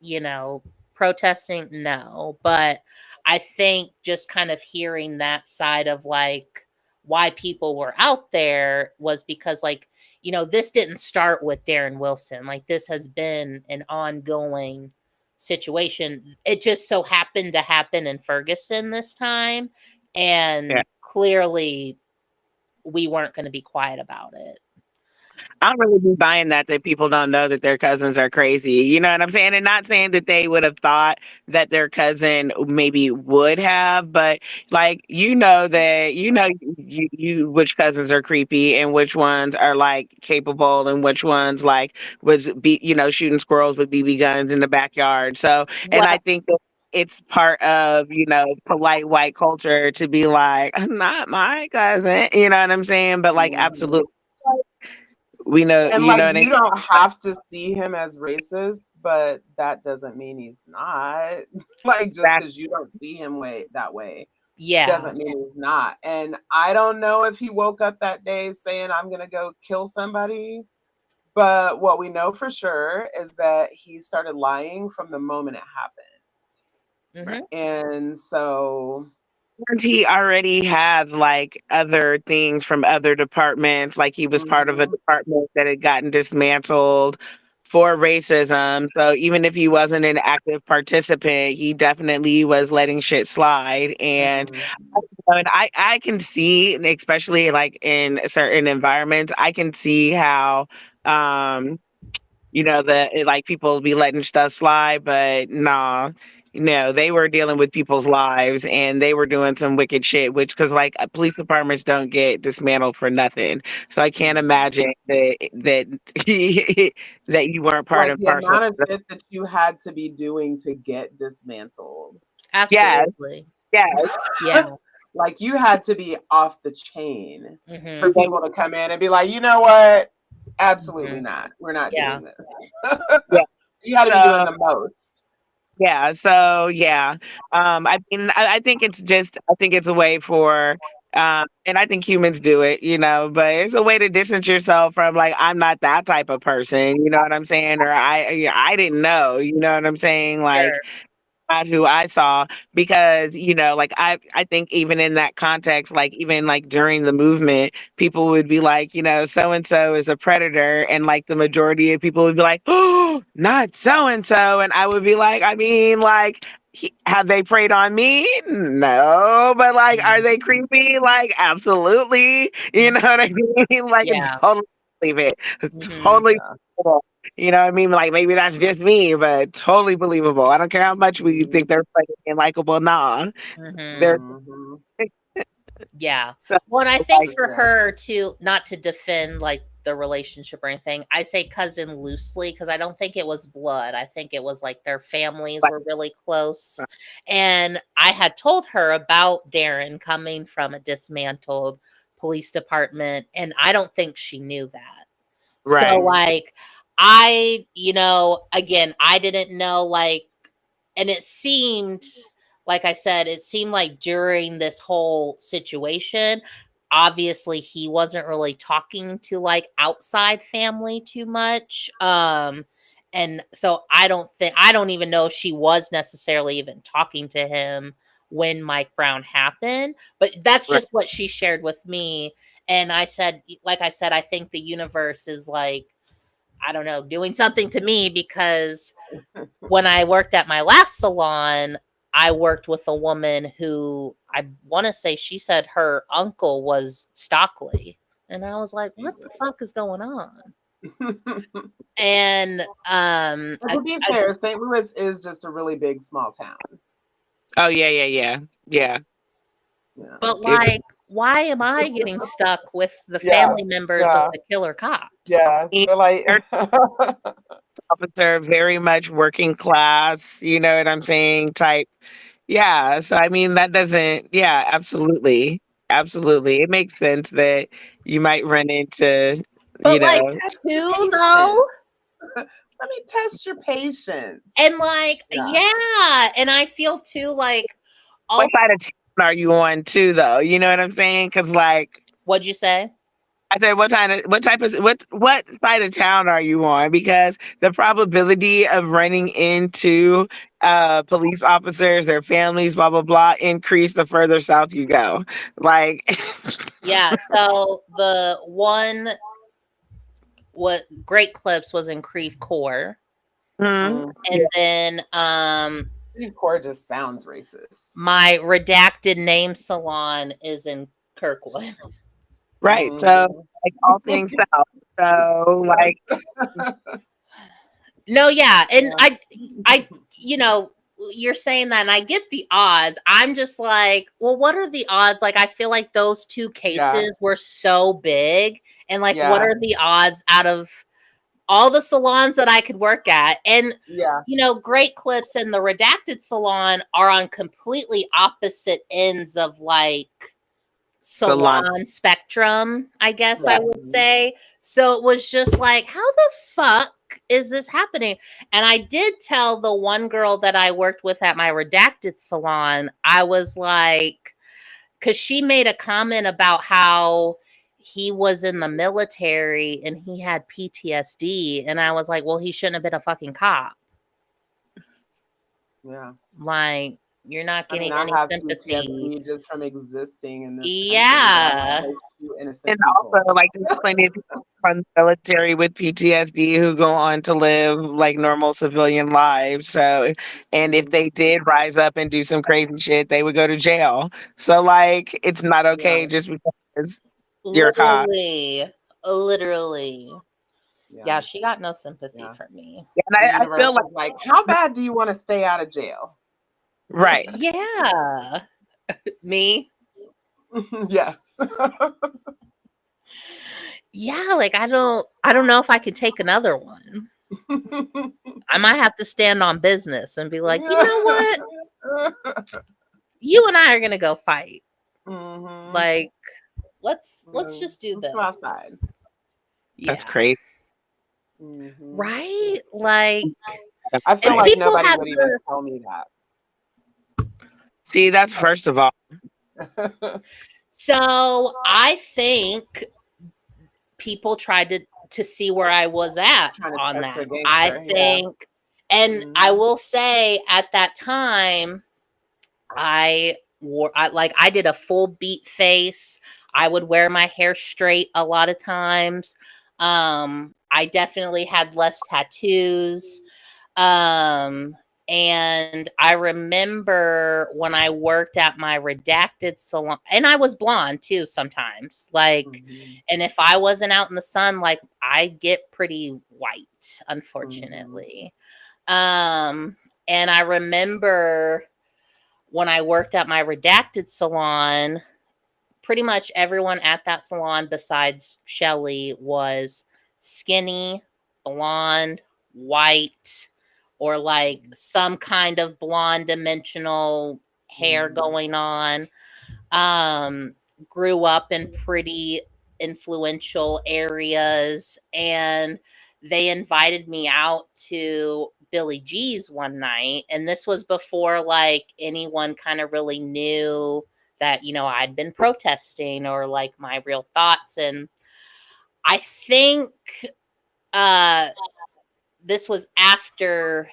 B: you know, protesting? No, but I think just kind of hearing that side of like why people were out there was because like, you know, this didn't start with Darren Wilson. Like this has been an ongoing situation. It just so happened to happen in Ferguson this time. And clearly we weren't going to be quiet about it.
A: I don't really be buying that people don't know that their cousins are crazy. You know what I'm saying? And not saying that they would have thought that their cousin maybe would have, but like that you which cousins are creepy and which ones are like capable and which ones like shooting squirrels with BB guns in the backyard. So and I think that it's part of, polite white culture to be like, not my cousin, you know what I'm saying? But like absolutely we know,
D: and
A: you know
D: like
A: what I
D: you don't have to see him as racist, but that doesn't mean he's not. Like just because you don't see him that way, doesn't mean he's not. And I don't know if he woke up that day saying I'm gonna go kill somebody, but what we know for sure is that he started lying from the moment it happened. And so
A: he already had like other things from other departments, like he was part of a department that had gotten dismantled for racism. So even if he wasn't an active participant, he definitely was letting shit slide. And I can see, and especially like in certain environments, I can see how like people be letting stuff slide, but nah, they were dealing with people's lives and they were doing some wicked shit, because like police departments don't get dismantled for nothing. So I can't imagine that that you weren't part
D: like
A: and
D: the
A: parcel.
D: amount of shit that you had to be doing to get dismantled.
B: Absolutely.
A: Yes.
B: Yeah.
D: Like you had to be off the chain for people to come in and be like, you know what? Absolutely not. We're not doing this. You had to be doing the most.
A: Yeah. So yeah. I mean, I think it's a way for, and I think humans do it, but it's a way to distance yourself from like, I'm not that type of person, you know what I'm saying? Or I didn't know, you know what I'm saying? Like, not who I saw, because like I think even in that context, like even like during the movement, people would be like, so and so is a predator, and like the majority of people would be like, oh, not so and so, and I would be like, I mean, like, have they preyed on me? No, but like, are they creepy? Like, absolutely. You know what I mean? Like, totally believe it. Totally. You know what I mean? Like maybe that's just me, but totally believable. I don't care how much we think they're funny and likable. Nah, they're
B: yeah.
A: so,
B: Well, and I think for her to not to defend like the relationship or anything. I say cousin loosely because I don't think it was blood. I think it was like their families were really close. And I had told her about Darren coming from a dismantled police department, and I don't think she knew that.
A: Right.
B: So like I, again, I didn't know, like, and it seemed, like I said, it seemed like during this whole situation, obviously he wasn't really talking to like outside family too much. And so I don't even know if she was necessarily even talking to him when Mike Brown happened, but that's
A: Right.
B: just what she shared with me. And I said, like I said, I think the universe is like, I don't know, doing something to me, because when I worked at my last salon, I worked with a woman who, I want to say, she said her uncle was Stockley. And I was like, what the fuck is going on? And
D: But to be fair, St. Louis is just a really big small town.
A: Oh yeah.
D: Yeah.
B: But like, why am I getting stuck with the family members of the killer cops?
D: Yeah, they're like
A: Officer, very much working class, you know what I'm saying, type. Yeah. So I mean that doesn't, yeah, absolutely. Absolutely. It makes sense that you might run into,
B: But
A: you
B: like
A: know,
B: two though.
D: Let me test your patience.
B: And like, yeah. And I feel too like,
A: what side of town are you on too though? You know what I'm saying? Because like,
B: what'd you say?
A: I said, what side of town are you on? Because the probability of running into police officers, their families, blah blah blah, increase the further south you go. Like,
B: yeah. So the one, what Great Clips was in Creve Coeur, and then
D: Creve Coeur just sounds racist.
B: my redacted name salon is in Kirkwood.
A: Right. So like all things south. So like
B: no, yeah. And I you're saying that and I get the odds. I'm just like, well, what are the odds? Like, I feel like those two cases were so big, and like what are the odds out of all the salons that I could work at? And Great Clips and the redacted salon are on completely opposite ends of like salon spectrum, I guess I would say. So it was just like, how the fuck is this happening? And I did tell the one girl that I worked with at my redacted salon, I was like, because she made a comment about how he was in the military and he had PTSD. And I was like, well, he shouldn't have been a fucking cop.
D: Yeah.
B: Like, you're not getting any sympathy
D: just from existing in this
B: country.
A: And also, like, there's plenty of people from the military with PTSD who go on to live like normal civilian lives. So, and if they did rise up and do some crazy shit, they would go to jail. So, like, it's not okay just because you're a cop.
B: Literally. Yeah, she got no sympathy for me.
A: And I feel
D: like, how bad do you want to stay out of jail?
A: Right.
B: Yeah. Me?
D: Yes.
B: Yeah, like I don't know if I could take another one. I might have to stand on business and be like, you know what? You and I are gonna go fight. Like, let's just do this.
D: Go outside.
A: That's crazy.
B: Right? Like,
D: I feel like nobody would even tell me that.
A: See, that's first of all.
B: So I think people tried to see where I was at on that. I think, and I will say at that time, I did a full beat face. I would wear my hair straight a lot of times. I definitely had less tattoos. And I remember when I worked at my redacted salon, and I was blonde too sometimes, like, and if I wasn't out in the sun, like, I get pretty white, unfortunately. And I remember when I worked at my redacted salon, pretty much everyone at that salon besides Shelly was skinny, blonde, white, or like some kind of blonde dimensional hair going on. Grew up in pretty influential areas, and they invited me out to Billy G's one night, and this was before like anyone kind of really knew that, you know, I'd been protesting or like my real thoughts. And I think uh this was after,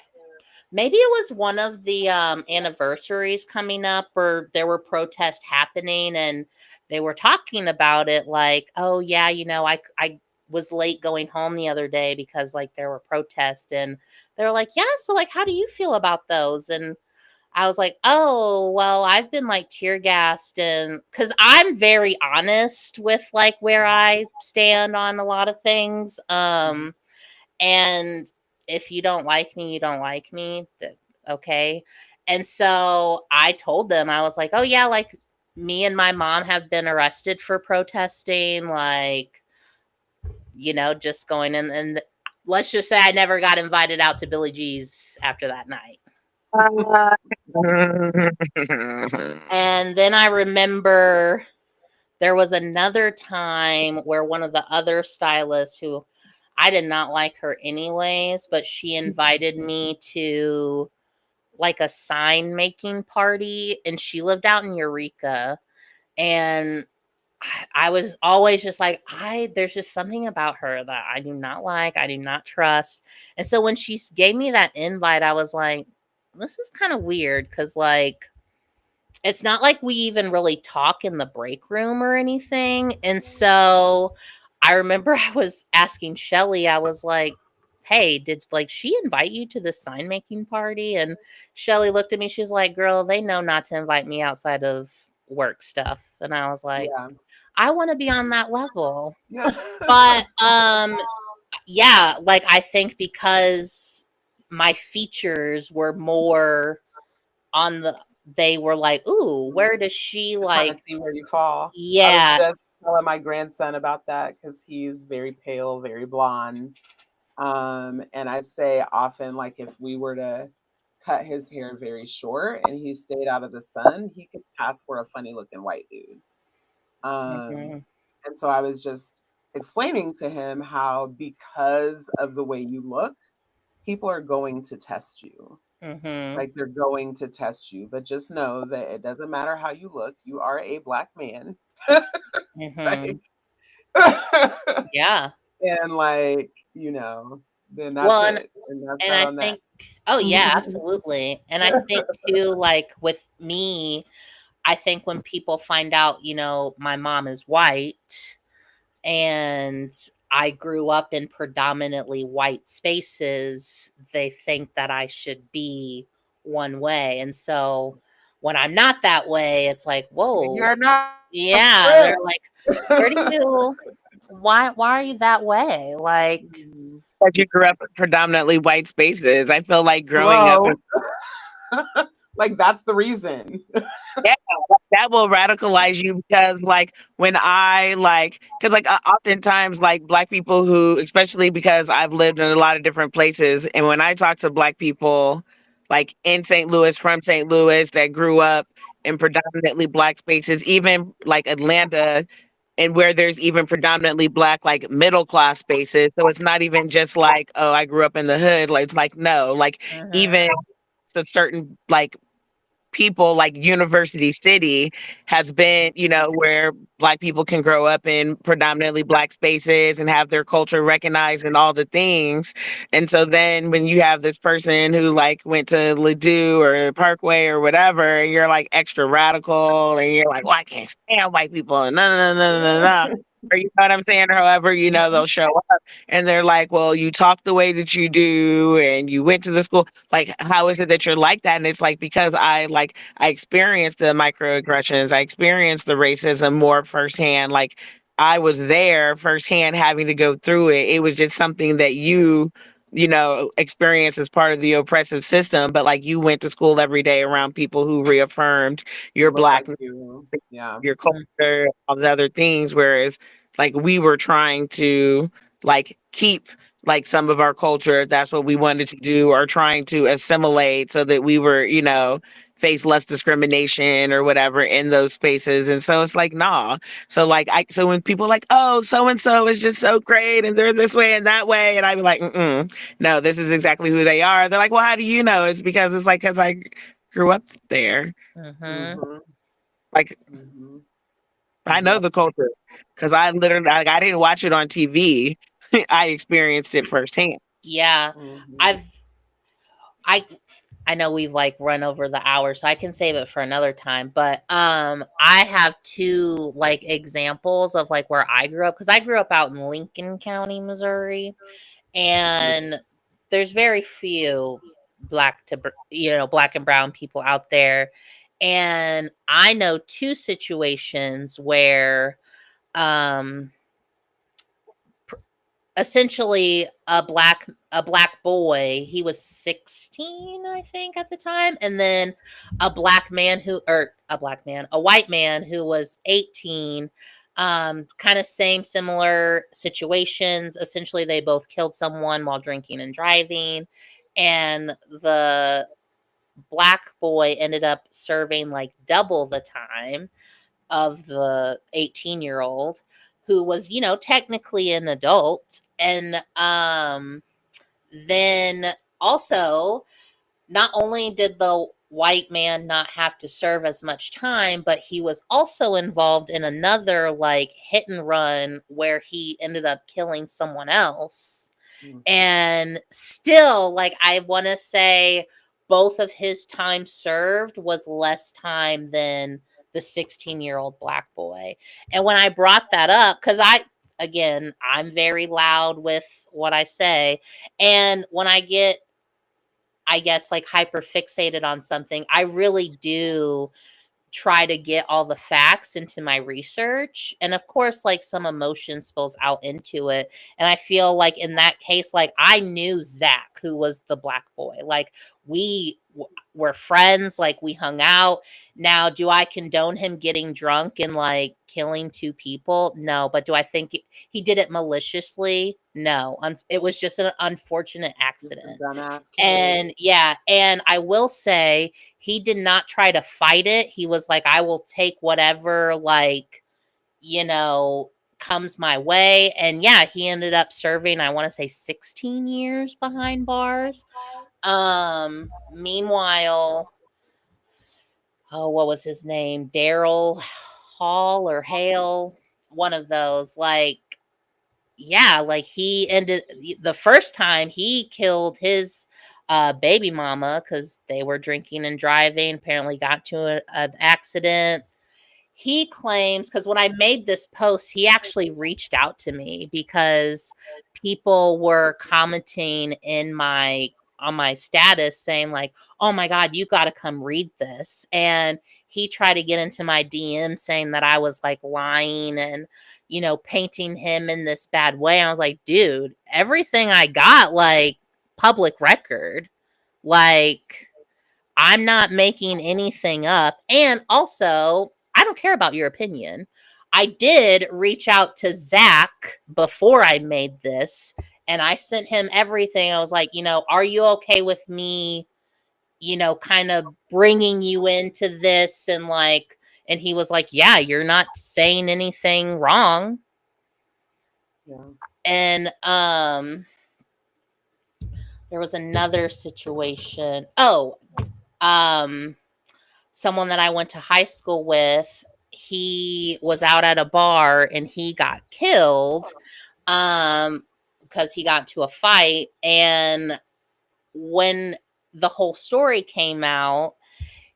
B: maybe it was one of the anniversaries coming up, or there were protests happening and they were talking about it like, oh yeah, you know, I was late going home the other day because like there were protests, and they're like, yeah, so like how do you feel about those? And I was like, oh, well, I've been like tear gassed, and because I'm very honest with like where I stand on a lot of things. And if you don't like me, you don't like me. Okay. And so I told them, I was like, oh, yeah, like me and my mom have been arrested for protesting, like, you know, just going in. And let's just say I never got invited out to Billy G's after that night. And then I remember there was another time where one of the other stylists, who I did not like her anyways, but she invited me to like a sign making party, and she lived out in Eureka. And I was always just like, there's just something about her that I do not like, I do not trust. And so when she gave me that invite, I was like, this is kind of weird, because like it's not like we even really talk in the break room or anything. And so I remember I was asking Shelly, I was like, hey, did like she invite you to the sign making party? And Shelly looked at me, she was like, girl, they know not to invite me outside of work stuff. And I was like,
D: Yeah.
B: I want to be on that level.
D: Yeah.
B: But yeah, like I think because my features were more on the, they were like, ooh, where does she
D: Kind
B: like,
D: of see where you fall.
B: yeah.
D: I was just telling my grandson about that because he's very pale, very blonde. And I say often, like, if we were to cut his hair very short and he stayed out of the sun, he could pass for a funny looking white dude.
B: Mhm.
D: And so I was just explaining to him how, because of the way you look, people are going to test you.
B: Mhm.
D: Like, they're going to test you, but just know that it doesn't matter how you look. You are a Black man.
B: Mhm.
D: Like,
B: Yeah.
D: and like, you know, then that's
B: Well,
D: it. And that's
B: and
D: that
B: I
D: on that.
B: think, oh yeah, absolutely. And I think too, like with me, I think when people find out, you know, my mom is white and I grew up in predominantly white spaces, they think that I should be one way. And so when I'm not that way, it's like, whoa,
D: You're not
B: yeah.
D: friends.
B: They're like, where do you, why are you that way? Like,
A: Because you grew up in predominantly white spaces. I feel like growing up in
D: Hello. Like, that's the reason.
A: yeah, that will radicalize you because like when I like because like oftentimes like black people who especially because I've lived in a lot of different places and when I talk to black people like in St. Louis from St. Louis that grew up in predominantly black spaces even like Atlanta and where there's even predominantly black like middle class spaces so it's not even just like oh I grew up in the hood like it's like no like
B: mhm,
A: even to certain like people like University City has been, you know, where black people can grow up in predominantly black spaces and have their culture recognized and all the things. And so then when you have this person who like went to Ladue or Parkway or whatever, and you're like extra radical and you're like, well, I can't stand white people and no, no, no, no, no, no. Or you know what I'm saying? Or however, you know, they'll show up and they're like, well, you talk the way that you do and you went to the school. Like, how is it that you're like that? And it's like, because I experienced the microaggressions, I experienced the racism more firsthand. Like, I was there firsthand having to go through it. It was just something that you experience as part of the oppressive system, but like you went to school every day around people who reaffirmed your
D: Look like
A: blackness,
D: you. Yeah.
A: your culture, all the other things. Whereas like we were trying to like keep like some of our culture, if that's what we wanted to do, or trying to assimilate so that we were, face less discrimination or whatever in those spaces. And so it's like, nah. So when people are like, oh, so and so is just so great and they're this way and that way, and I'd be like, no, this is exactly who they are. They're like, well, how do you know? It's because it's like because I grew up there.
B: Mm-hmm.
D: Mm-hmm.
A: Like
D: Mm-hmm.
A: I know the culture because I literally like, I didn't watch it on TV. I experienced it firsthand.
B: Yeah.
D: Mm-hmm.
B: I I know we've like run over the hour, so I can save it for another time. But I have two like examples of like where I grew up, because I grew up out in Lincoln County, Missouri, and there's very few black and brown people out there. And I know two situations where um essentially a black boy, he was 16 I think at the time, and then a white man who was 18, kind of similar situations. Essentially they both killed someone while drinking and driving, and the black boy ended up serving like double the time of the 18-year-old, who was, technically an adult. And then also, not only did the white man not have to serve as much time, but he was also involved in another like hit and run where he ended up killing someone else.
D: Mm-hmm.
B: And still, like, I want to say both of his time served was less time than the 16-year-old black boy. And when I brought that up, because I'm very loud with what I say. And when I get, I guess, like hyper fixated on something, I really do try to get all the facts into my research. And of course, like, some emotion spills out into it. And I feel like in that case, like, I knew Zach, who was the black boy. Like, we were friends, like, we hung out. Now, do I condone him getting drunk and like killing two people? No. But do I think he did it maliciously? No. It was just an unfortunate accident.
D: Dumbass kid.
B: And yeah, and I will say, he did not try to fight it. He was like, I will take whatever, like, comes my way. And yeah, he ended up serving, I want to say 16 years behind bars. Meanwhile, what was his name? Daryl Hall or Hale, one of those. Like, yeah, like, he ended the first time he killed his baby mama because they were drinking and driving, apparently got to an accident. He claims, because when I made this post, he actually reached out to me because people were commenting on my status saying like, oh my God, you got to come read this. And he tried to get into my DM saying that I was like lying and, painting him in this bad way. I was like, dude, everything I got, like, public record. Like, I'm not making anything up. And also, I don't care about your opinion. I did reach out to Zach before I made this, and I sent him everything. I was like, are you okay with me, kind of bringing you into this? And like, and he was like, yeah, you're not saying anything wrong.
D: Yeah.
B: And there was another situation. Oh, someone that I went to high school with, he was out at a bar and he got killed because he got into a fight. And when the whole story came out,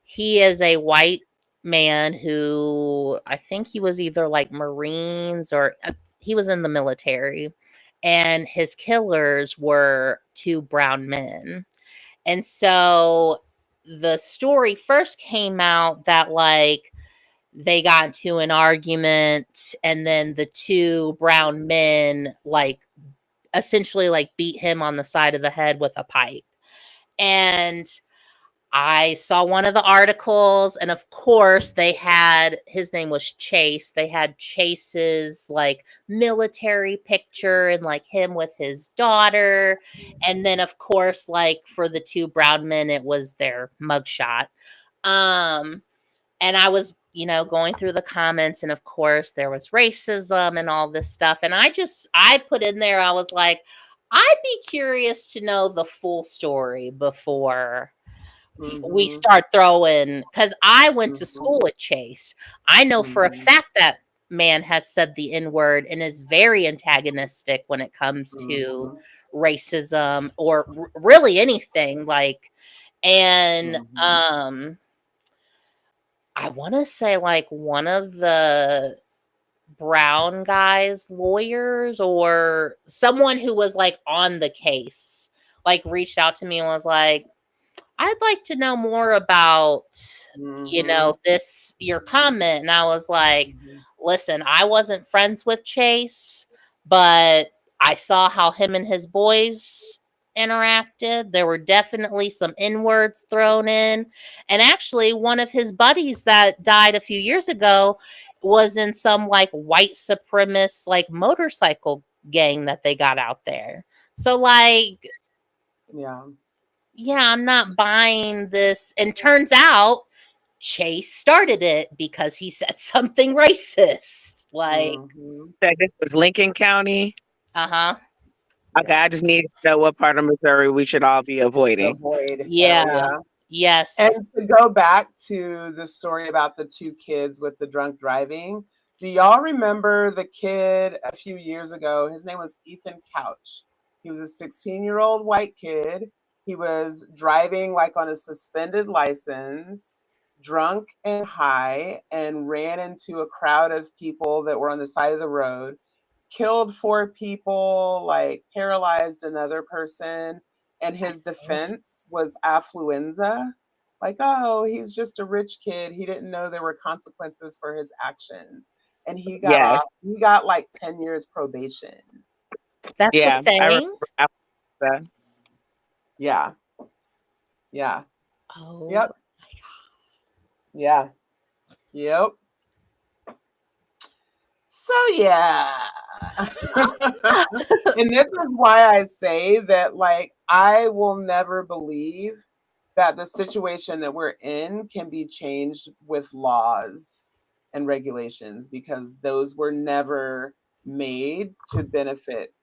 B: he is a white man who, I think he was either like Marines or he was in the military, and his killers were two brown men. And so the story first came out that like they got into an argument, and then the two brown men like essentially like beat him on the side of the head with a pipe. And I saw one of the articles, and of course they had, his name was Chase. They had Chase's like military picture and like him with his daughter. And then of course, like for the two brown men, it was their mugshot. And I was, going through the comments, and of course there was racism and all this stuff. And I put in there, I was like, I'd be curious to know the full story before we start throwing, because I went to school with Chase. I know for a fact that man has said the N-word and is very antagonistic when it comes to racism or really anything. Like, and I want to say like one of the brown guys' lawyers or someone who was like on the case, like reached out to me and was like, I'd like to know more about, your comment. And I was like, listen, I wasn't friends with Chase, but I saw how him and his boys interacted. There were definitely some N-words thrown in. And actually, one of his buddies that died a few years ago was in some like white supremacist like motorcycle gang that they got out there. So like, yeah, I'm not buying this. And turns out Chase started it because he said something racist. Like,
A: This was Lincoln County.
B: uh-huh.
A: Okay, I just need to know what part of Missouri we should all be avoiding.
B: Yeah. Yes.
D: And to go back to the story about the two kids with the drunk driving, do y'all remember the kid a few years ago? His name was Ethan Couch. He was a 16-year-old white kid. He was driving like on a suspended license, drunk and high, and ran into a crowd of people that were on the side of the road, killed 4 people, like paralyzed another person. And his defense was affluenza. Like, oh, he's just a rich kid. He didn't know there were consequences for his actions. And he got off. He got like 10 years probation.
B: That's a thing.
A: I remember that.
D: Yeah. Yeah.
B: Oh.
D: Yep. Yeah. Yep. So yeah. And this is why I say that, like, I will never believe that the situation that we're in can be changed with laws and regulations, because those were never made to benefit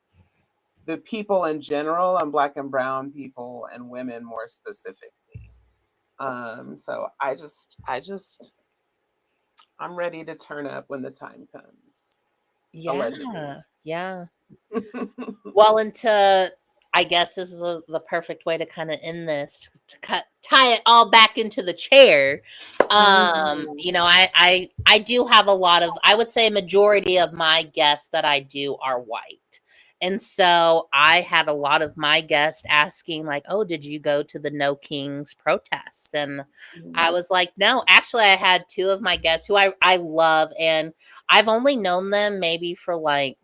D: the people in general, and Black and brown people and women more specifically. So I'm ready to turn up when the time comes.
B: Yeah.
D: Allegedly.
B: Yeah. Well, I guess this is the perfect way to kind of end this, to tie it all back into the chair. I do have a lot of, I would say a majority of my guests that I do are white. And so I had a lot of my guests asking like, oh, did you go to the No Kings protest? And I was like, no. Actually, I had 2 of my guests who I love, and I've only known them maybe for like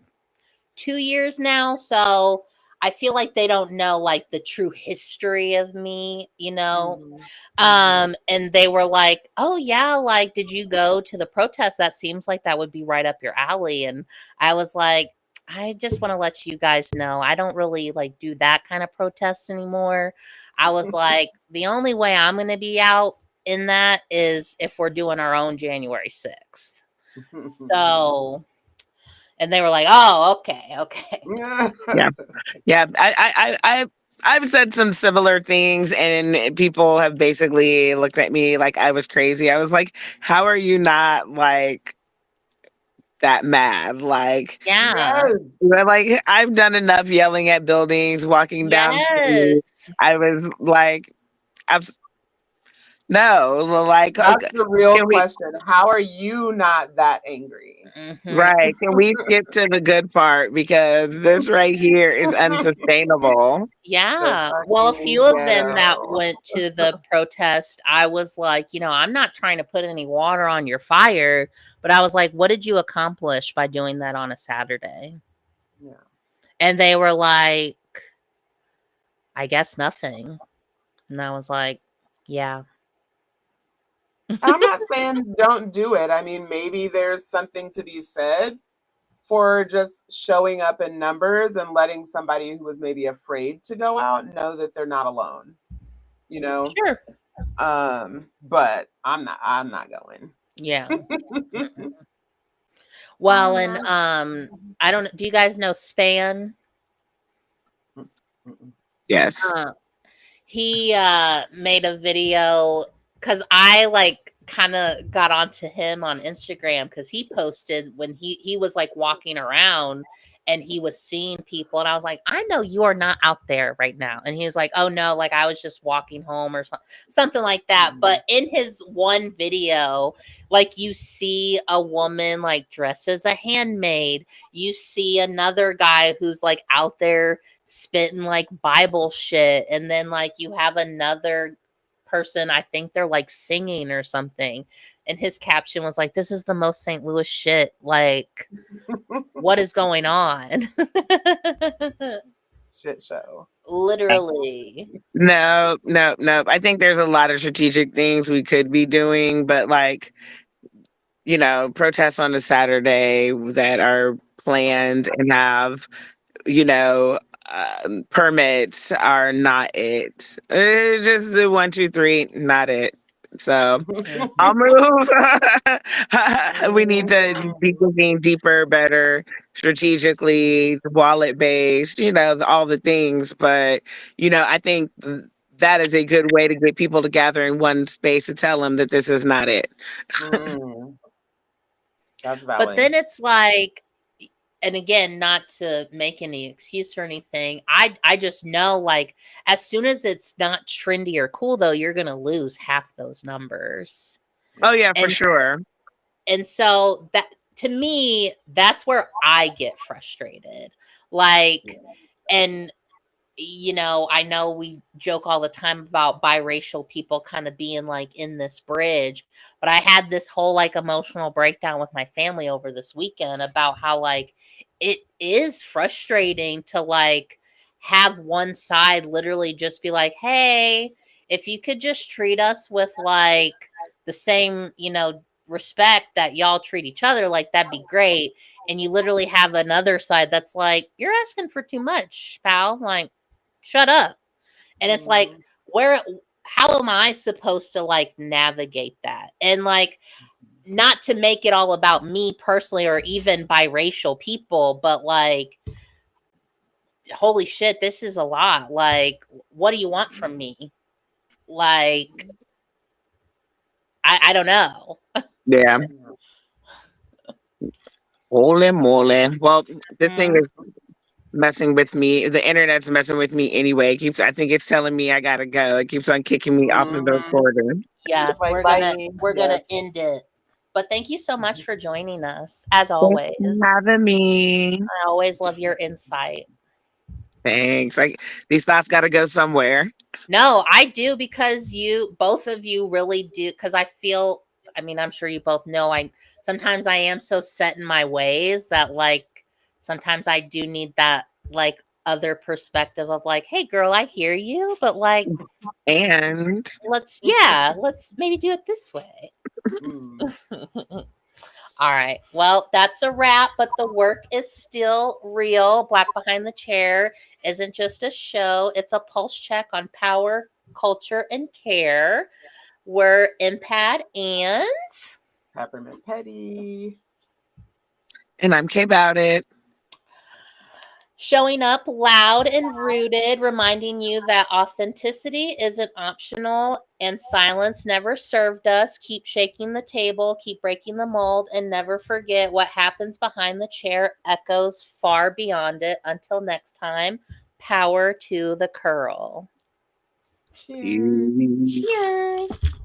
B: 2 years now. So I feel like they don't know like the true history of me, And they were like, oh yeah, like, did you go to the protest? That seems like that would be right up your alley. And I was like, I just want to let you guys know, I don't really like do that kind of protest anymore. I was like, the only way I'm going to be out in that is if we're doing our own January 6th. So, and they were like, oh, okay.
A: Yeah. I've said some similar things, and people have basically looked at me like I was crazy. I was like, how are you not like that mad? Like,
B: yeah,
A: like I've done enough yelling at buildings, walking down the street. I was like, no, like,
D: that's the real question. How are you not that angry?
A: Right. Can we skip to the good part? Because this right here is unsustainable.
B: Yeah. Well, a few of them that went to the protest, I was like, I'm not trying to put any water on your fire, but I was like, what did you accomplish by doing that on a Saturday?
D: Yeah.
B: And they were like, I guess nothing. And I was like, yeah.
D: I'm not saying don't do it. I mean, maybe there's something to be said for just showing up in numbers and letting somebody who was maybe afraid to go out know that they're not alone. You know?
B: Sure.
D: But I'm not going.
B: Yeah. Well, and I don't, do you guys know Span?
A: Yes.
B: He made a video because I like kind of got onto him on Instagram because he posted when he was like walking around and he was seeing people, and I was like, I know you are not out there right now. And he was like, oh no, like I was just walking home or something like that. But in his one video, like you see a woman like dressed as a handmaid, you see another guy who's like out there spitting like Bible shit, and then like you have another person, I think they're like singing or something, and his caption was like, this is the most St. Louis shit, like what is going on?
D: Shit show.
B: Literally.
A: No. I think there's a lot of strategic things we could be doing, but like, protests on a Saturday that are planned and have, permits are not it. Just the 1, 2, 3, not it. So I'll move. We need to be thinking deeper, better, strategically, wallet based, all the things. But, I think that is a good way to get people to gather in one space to tell them that this is not it.
D: That's valid.
B: But then it's like, and again, not to make any excuse or anything, I just know, like, as soon as it's not trendy or cool, though, you're going to lose half those numbers.
A: Oh, yeah, for sure.
B: And so that, to me, that's where I get frustrated. Like, and, I know we joke all the time about biracial people kind of being like in this bridge, but I had this whole like emotional breakdown with my family over this weekend about how like it is frustrating to like have one side literally just be like, hey, if you could just treat us with like the same, respect that y'all treat each other, like that'd be great. And you literally have another side that's like, you're asking for too much, pal. Like, shut up. And it's like, how am I supposed to like navigate that? And like, not to make it all about me personally or even biracial people, but like, holy shit, this is a lot. Like, what do you want from me? Like, I don't know.
A: Yeah. Holy moly. Well, this thing is messing with me. The internet's messing with me anyway. I think it's telling me I gotta go. It keeps on kicking me off of the recording.
B: Yes,
D: Like,
B: we're gonna end it. But thank you so much for joining us, as always.
A: Thanks for having me.
B: I always love your insight.
A: Thanks. Like, these thoughts gotta go somewhere.
B: No, I do, because both of you really do, because I feel, I mean, I'm sure you both know, sometimes I am so set in my ways that like sometimes I do need that like other perspective of like, hey girl, I hear you, but like,
A: and
B: let's maybe do it this way. All right. Well, that's a wrap, but the work is still real. Black Behind the Chair isn't just a show, it's a pulse check on power, culture, and care. We're Impad and
D: Peppermint Petty.
A: And I'm Kay About It.
B: Showing up loud and rooted, reminding you that authenticity isn't optional and silence never served us. Keep shaking the table, keep breaking the mold, and never forget what happens behind the chair echoes far beyond it. Until next time, power to the curl.
D: Cheers.
B: Cheers.